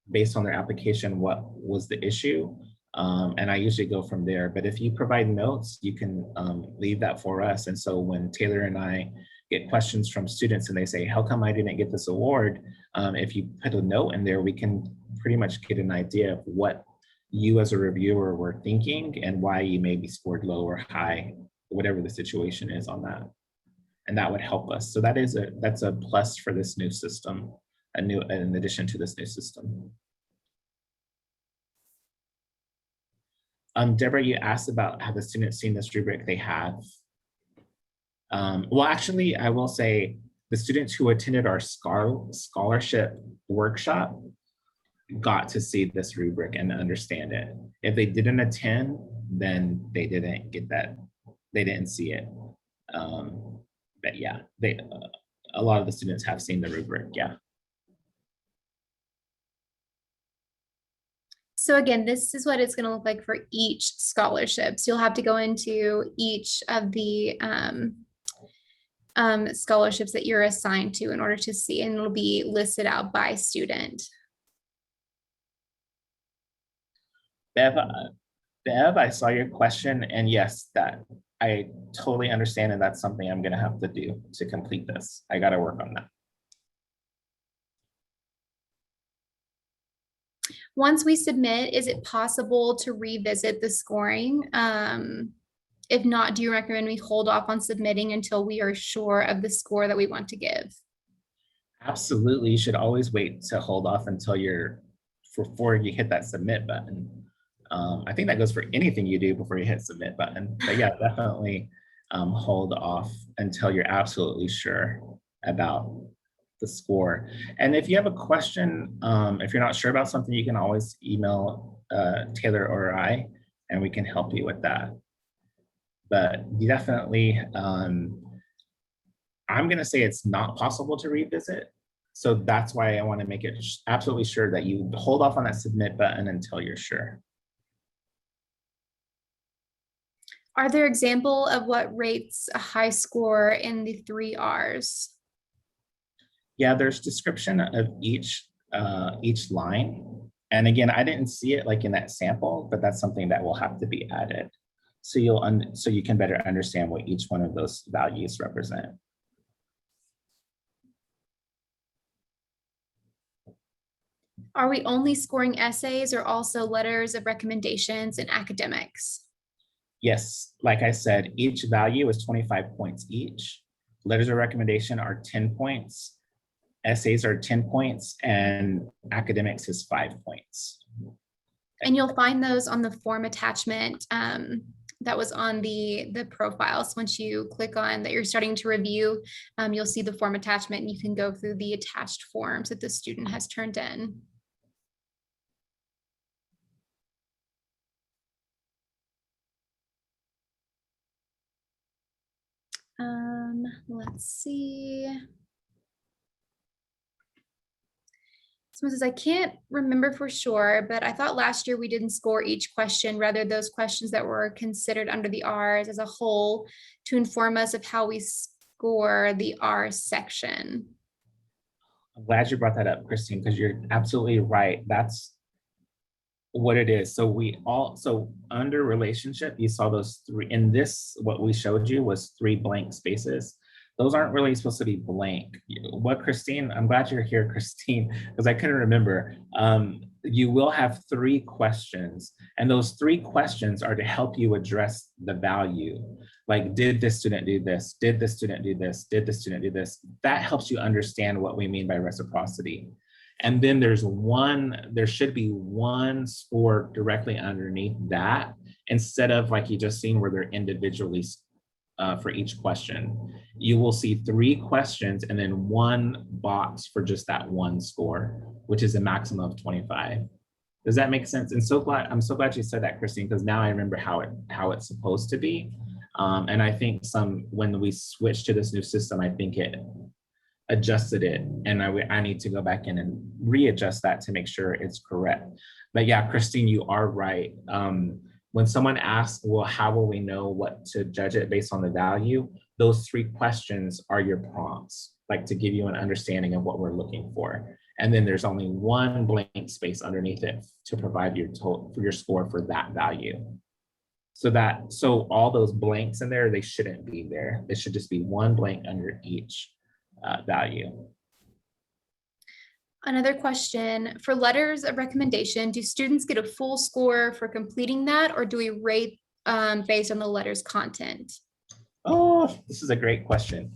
based on their application, what was the issue. And I usually go from there. But if you provide notes, you can leave that for us. And so when Taylor and I get questions from students and they say, how come I didn't get this award? If you put a note in there, we can pretty much get an idea of what you as a reviewer were thinking and why you maybe scored low or high, whatever the situation is on that. And that would help us. So that's a plus for this new system, in addition to this new system. Deborah, you asked about have the students seen this rubric. They have. Well, actually, I will say the students who attended our scholarship workshop got to see this rubric and understand it. If they didn't attend, then they didn't get that. They didn't see it. But yeah, a lot of the students have seen the rubric, yeah. So again, this is what it's going to look like for each scholarship. So you'll have to go into each of the scholarships that you're assigned to in order to see, and it'll be listed out by student. Bev, I saw your question, and yes, that I totally understand, and that's something I'm going to have to do to complete this. I got to work on that. Once we submit, is it possible to revisit the scoring? If not, do you recommend we hold off on submitting until we are sure of the score that we want to give? Absolutely, you should always wait to hold off until before you hit that submit button. I think that goes for anything you do before you hit submit button. But yeah, definitely hold off until you're absolutely sure about the score. And if you have a question, if you're not sure about something, you can always email Taylor or I, and we can help you with that. But you definitely, I'm going to say it's not possible to revisit. So that's why I want to make it absolutely sure that you hold off on that submit button until you're sure. Are there example of what rates a high score in the 3 R's? Yeah, there's description of each line. And again, I didn't see it like in that sample, but that's something that will have to be added. So so you can better understand what each one of those values represent. Are we only scoring essays or also letters of recommendations and academics? Yes, like I said, each value is 25 points each. Letters of recommendation are 10 points. Essays are 10 points, and academics is 5 points. And you'll find those on the form attachment that was on the profiles. Once you click on that you're starting to review, you'll see the form attachment and you can go through the attached forms that the student has turned in. Let's see. Someone says, I can't remember for sure, but I thought last year we didn't score each question, rather those questions that were considered under the R's as a whole to inform us of how we score the R section. I'm glad you brought that up, Christine, because you're absolutely right. That's what it is. So under relationship, you saw those 3 in this, what we showed you was 3 blank spaces. Those aren't really supposed to be blank. What Christine, I'm glad you're here, Christine, because I couldn't remember. You will have 3 questions, and those 3 questions are to help you address the value. Like, did this student do this? Did this student do this? Did the student do this? That helps you understand what we mean by reciprocity. And then there should be one score directly underneath that, instead of like you just seen where they're individually for each question. You will see 3 questions and then 1 box for just that 1 score, which is a maximum of 25. Does that make sense? And I'm so glad you said that, Christine, because now I remember how it's supposed to be. And I think when we switched to this new system, I think it adjusted it, and I need to go back in and readjust that to make sure it's correct. But yeah, Christine, you are right. When someone asks, well, how will we know what to judge it based on the value? Those 3 questions are your prompts, like to give you an understanding of what we're looking for. And then there's only 1 blank space underneath it to provide your total for your score for that value. So all those blanks in there, they shouldn't be there. There should just be 1 blank under each value. Another question, for letters of recommendation, do students get a full score for completing that, or do we rate based on the letter's content? Oh, this is a great question.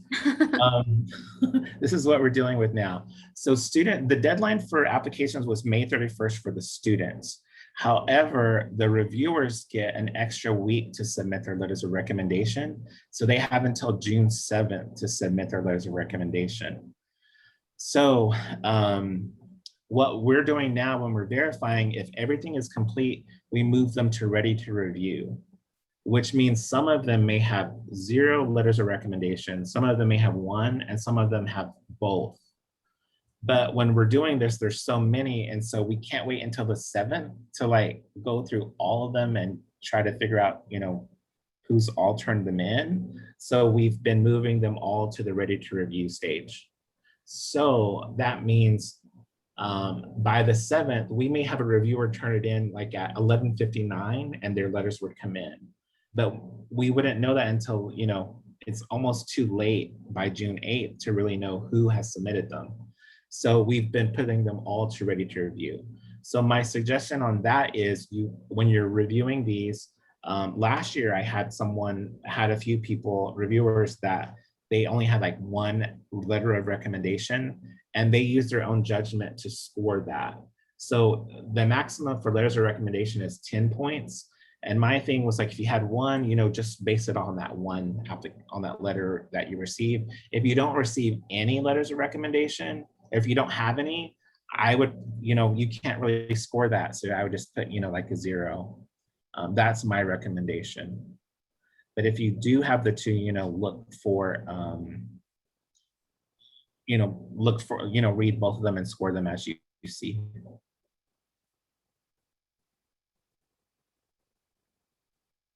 This is what we're dealing with now. So the deadline for applications was May 31st for the students. However, the reviewers get an extra week to submit their letters of recommendation. So they have until June 7th to submit their letters of recommendation. So what we're doing now when we're verifying if everything is complete, we move them to ready to review, which means some of them may have 0 letters of recommendation, some of them may have 1, and some of them have both. But when we're doing this, there's so many, and so we can't wait until the 7th to like go through all of them and try to figure out, who's all turned them in. So we've been moving them all to the ready to review stage. So that means by the 7th, we may have a reviewer turn it in like at 11:59 and their letters would come in. But we wouldn't know that until, it's almost too late by June 8th to really know who has submitted them. So we've been putting them all to ready to review. So my suggestion on that is when you're reviewing these, last year I had a few reviewers that they only had like one letter of recommendation and they used their own judgment to score that. So the maximum for letters of recommendation is 10 points. And my thing was like, if you had one, just base it on that on that letter that you received. If you don't receive any letters of recommendation, if you don't have any, I would, you can't really score that. So I would just put, like a 0. That's my recommendation. But if you do have the two, look for, read both of them and score them as you see.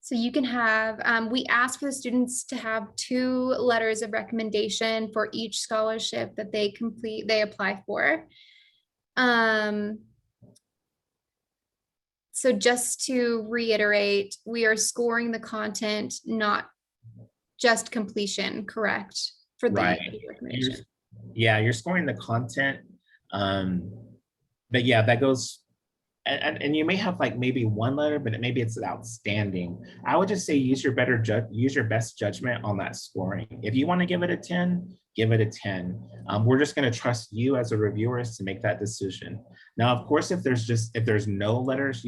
So you can have, we ask for the students to have 2 letters of recommendation for each scholarship that they apply for. So just to reiterate, we are scoring the content, not just completion, correct? For the Right. recommendation. You're scoring the content. But yeah, that goes, and you may have like maybe one letter, but maybe it's outstanding. I would just say use your best judgment on that scoring. If you want to give it a 10, give it a 10. We're just going to trust you as a reviewers to make that decision. Now, of course, if there's no letters,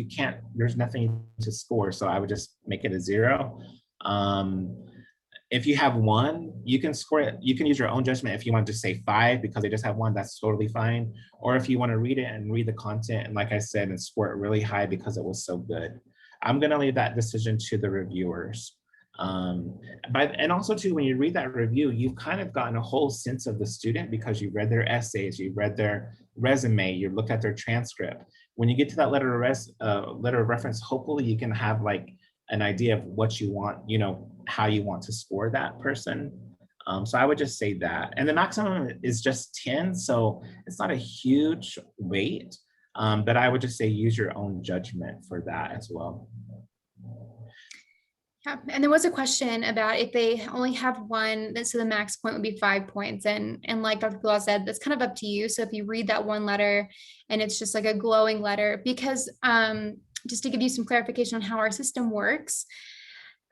there's nothing to score. So I would just make it a 0. If you have one, you can score it. You can use your own judgment. If you want to just say 5 because they just have one, that's totally fine. Or if you want to read it and read the content, and like I said, and score it really high because it was so good. I'm going to leave that decision to the reviewers. And also too, when you read that review, you've kind of gotten a whole sense of the student because you read their essays, you read their resume, you looked at their transcript. When you get to that letter of reference, hopefully you can have like an idea of what you want, how you want to score that person. So I would just say that. And the maximum is just 10, so it's not a huge weight, but I would just say use your own judgment for that as well. Yeah, and there was a question about if they only have one, so the max point would be 5 points. And like Dr. Kula said, that's kind of up to you. So if you read that one letter and it's just like a glowing letter, because just to give you some clarification on how our system works,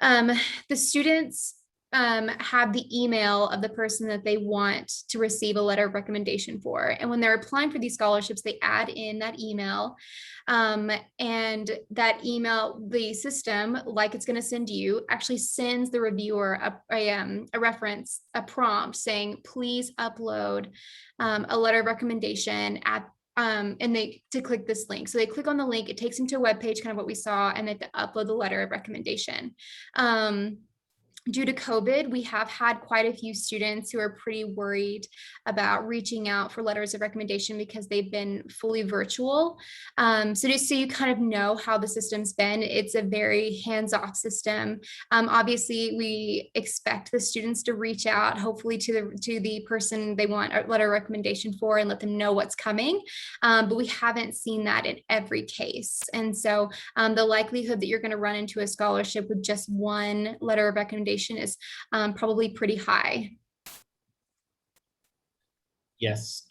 the students have the email of the person that they want to receive a letter of recommendation for. And when they're applying for these scholarships, they add in that email. And that email, the system, like it's going to send you, actually sends the reviewer a prompt saying, please upload a letter of recommendation and to click this link. So they click on the link, it takes them to a web page, kind of what we saw, and they have to upload the letter of recommendation. Due to COVID, we have had quite a few students who are pretty worried about reaching out for letters of recommendation because they've been fully virtual. So just so you kind of know how the system's been, it's a very hands-off system. Obviously, we expect the students to reach out, hopefully to the person they want a letter of recommendation for and let them know what's coming. But we haven't seen that in every case. And so the likelihood that you're going to run into a scholarship with just one letter of recommendation is probably pretty high. Yes.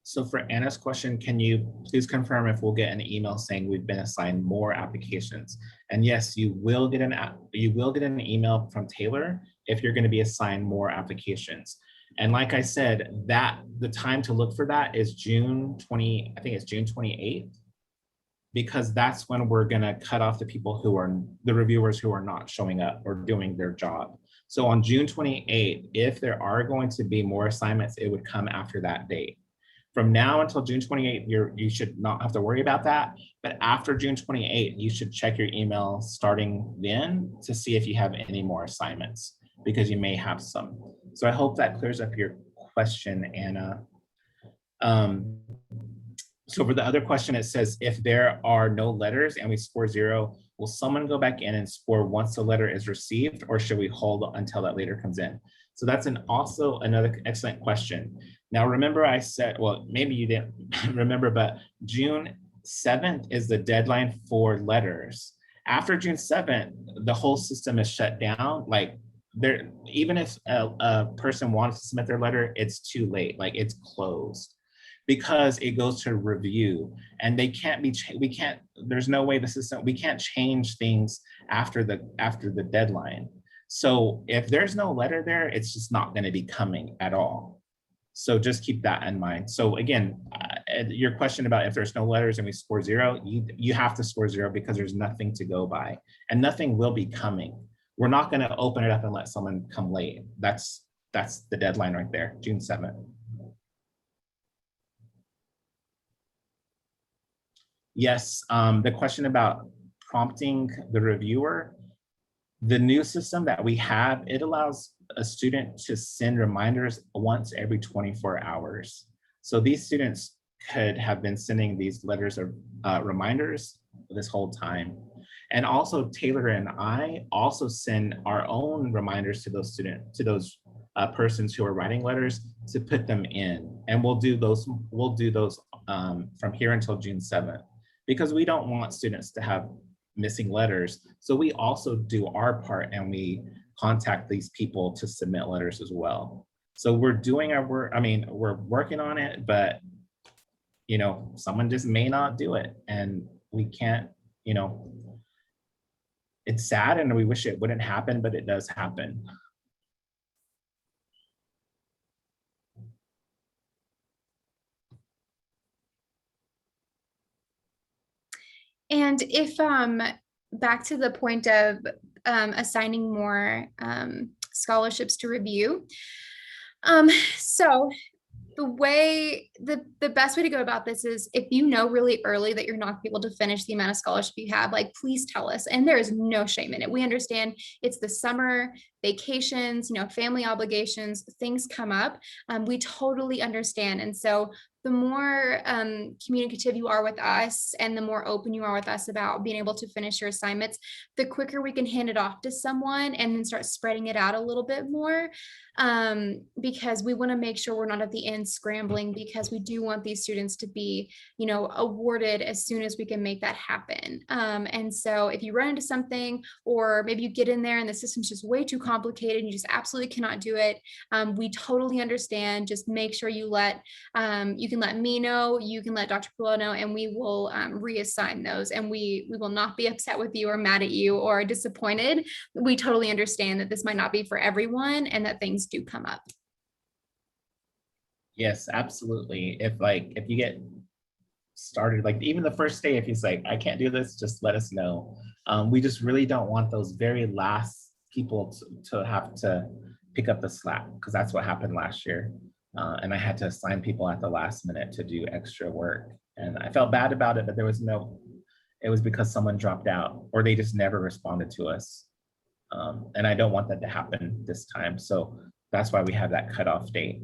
So for Anna's question, can you please confirm if we'll get an email saying we've been assigned more applications? And yes, you will get an email from Taylor if you're going to be assigned more applications. And like I said, the time to look for that is June 28th. Because that's when we're going to cut off the people the reviewers who are not showing up or doing their job. So on June 28th, if there are going to be more assignments, it would come after that date. From now until June 28th, you should not have to worry about that. But after June 28th, you should check your email starting then to see if you have any more assignments, because you may have some. So I hope that clears up your question, Anna. So for the other question, it says, if there are no letters and we score 0, will someone go back in and score once the letter is received, or should we hold until that later comes in? So that's also another excellent question. Now, remember I said, well, maybe you didn't remember, but June 7th is the deadline for letters. After June 7th, the whole system is shut down. Like even if a person wants to submit their letter, it's too late, like it's closed. because it goes to review, and they can't be, there's no way we can't change things after the deadline. So if there's no letter there, it's just not going to be coming at all. So just keep that in mind. So again, your question about if there's no letters and we score 0, you have to score 0 because there's nothing to go by, and nothing will be coming. We're not going to open it up and let someone come late. That's the deadline right there, June 7th. Yes, the question about prompting the reviewer, the new system that we have, it allows a student to send reminders once every 24 hours. So these students could have been sending these letters of reminders this whole time. And also Taylor and I also send our own reminders to those persons who are writing letters to put them in. And we'll do those from here until June 7th, because we don't want students to have missing letters. So we also do our part, and we contact these people to submit letters as well. So we're doing our work. I mean, we're working on it, but someone just may not do it, and we can't, it's sad and we wish it wouldn't happen, but it does happen. And if back to the point of assigning more scholarships to review. So the best way to go about this is, if you know really early that you're not gonna be able to finish the amount of scholarship you have, like, please tell us. And there is no shame in it. We understand it's the summer, vacations, family obligations, things come up. We totally understand. And so the more communicative you are with us, and the more open you are with us about being able to finish your assignments, the quicker we can hand it off to someone and then start spreading it out a little bit more. Because we want to make sure we're not at the end scrambling, because we do want these students to be, awarded as soon as we can make that happen. And so if you run into something, or maybe you get in there and the system's just way too complicated and you just absolutely cannot do it, we totally understand. Just make sure you can let me know, you can let Dr. Pula know, and we will reassign those. And we will not be upset with you or mad at you or disappointed. We totally understand that this might not be for everyone, and that things do come up. Yes, absolutely. If you get started, like even the first day, if he's like, I can't do this, just let us know. We just really don't want those very last people to have to pick up the slack, because that's what happened last year. And I had to assign people at the last minute to do extra work. And I felt bad about it, but it was because someone dropped out, or they just never responded to us. And I don't want that to happen this time. So that's why we have that cutoff date.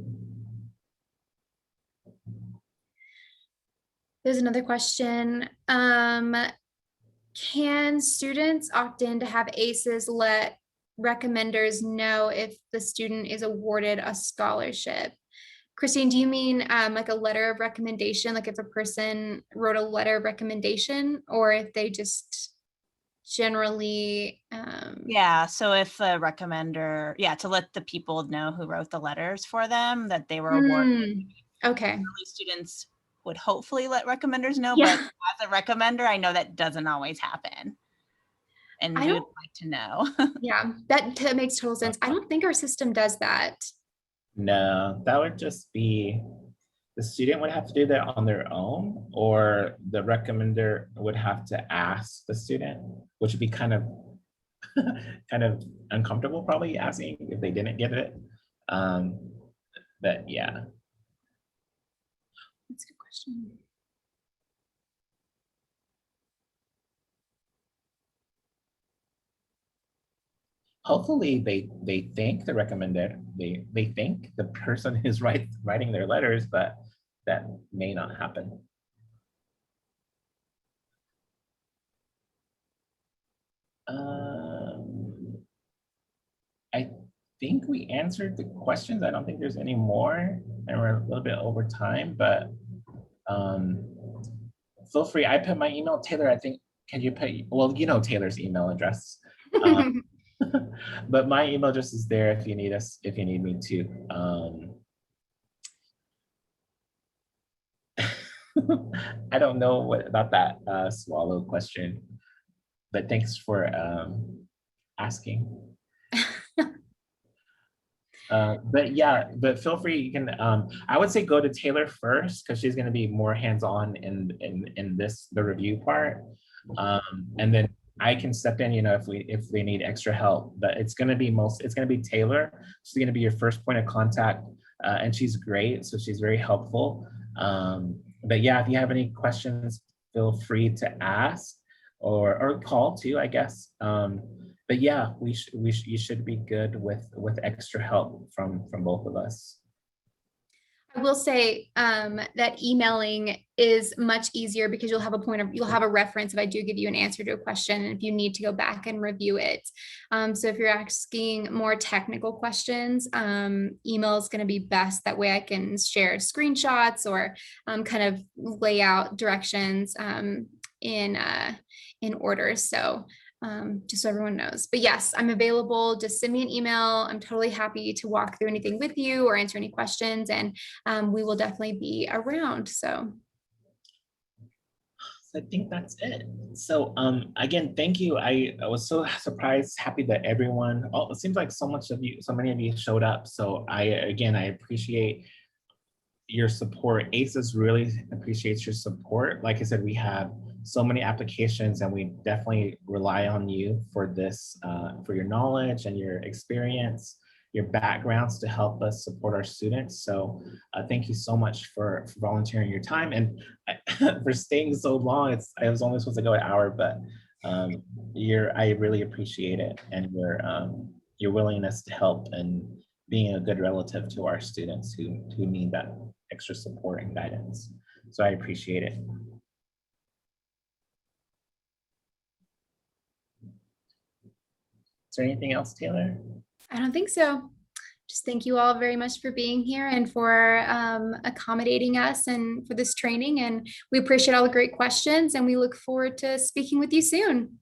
There's another question. Can students opt in to have AISES let recommenders know if the student is awarded a scholarship? Christine, do you mean like a letter of recommendation, like if a person wrote a letter of recommendation, or if they just generally Yeah, so if the recommender, to let the people know who wrote the letters for them that they were awarded. Okay. Early students would hopefully let recommenders know, Yeah. but as a recommender, I know that doesn't always happen. And we would like to know. Yeah, that makes total sense. I don't think our system does that. No, that would just be, the student would have to do that on their own, or the recommender would have to ask the student, which would be kind of uncomfortable, probably asking if they didn't get it. But yeah. That's a good question. Hopefully they thank the recommender, they thank the person who's writing their letters, but that may not happen. I think we answered the questions. I don't think there's any more, and we're a little bit over time, but feel free. I put my email, Taylor, I think, can you put, well, Taylor's email address. But my email address is there if you need me to. I don't know what about that swallow question, but thanks for asking. But yeah, but feel free, you can, I would say go to Taylor first, because she's gonna be more hands-on in this, the review part. And then I can step in, if they need extra help, but it's gonna be Taylor. She's gonna be your first point of contact, and she's great, so she's very helpful. But yeah, if you have any questions, feel free to ask or call too, I guess. But yeah, you should be good with extra help from both of us. I will say that emailing is much easier because you'll have a reference if I do give you an answer to a question and if you need to go back and review it. So if you're asking more technical questions, email is going to be best. That way I can share screenshots or kind of lay out directions in order. So just so everyone knows. But yes, I'm available. Just send me an email. I'm totally happy to walk through anything with you or answer any questions. And we will definitely be around. So I think that's it. So again, thank you. I was so surprised, happy that everyone, it seems like so many of you showed up. So I appreciate your support. AISES really appreciates your support. Like I said, we have so many applications and we definitely rely on you for this, for your knowledge and your experience, your backgrounds to help us support our students. So thank you so much for volunteering your time and for staying so long. I was only supposed to go an hour, but I really appreciate it, and your willingness to help and being a good relative to our students who need that extra support and guidance. So I appreciate it. Is there anything else, Taylor? I don't think so. Just thank you all very much for being here and for accommodating us and for this training. And we appreciate all the great questions and we look forward to speaking with you soon.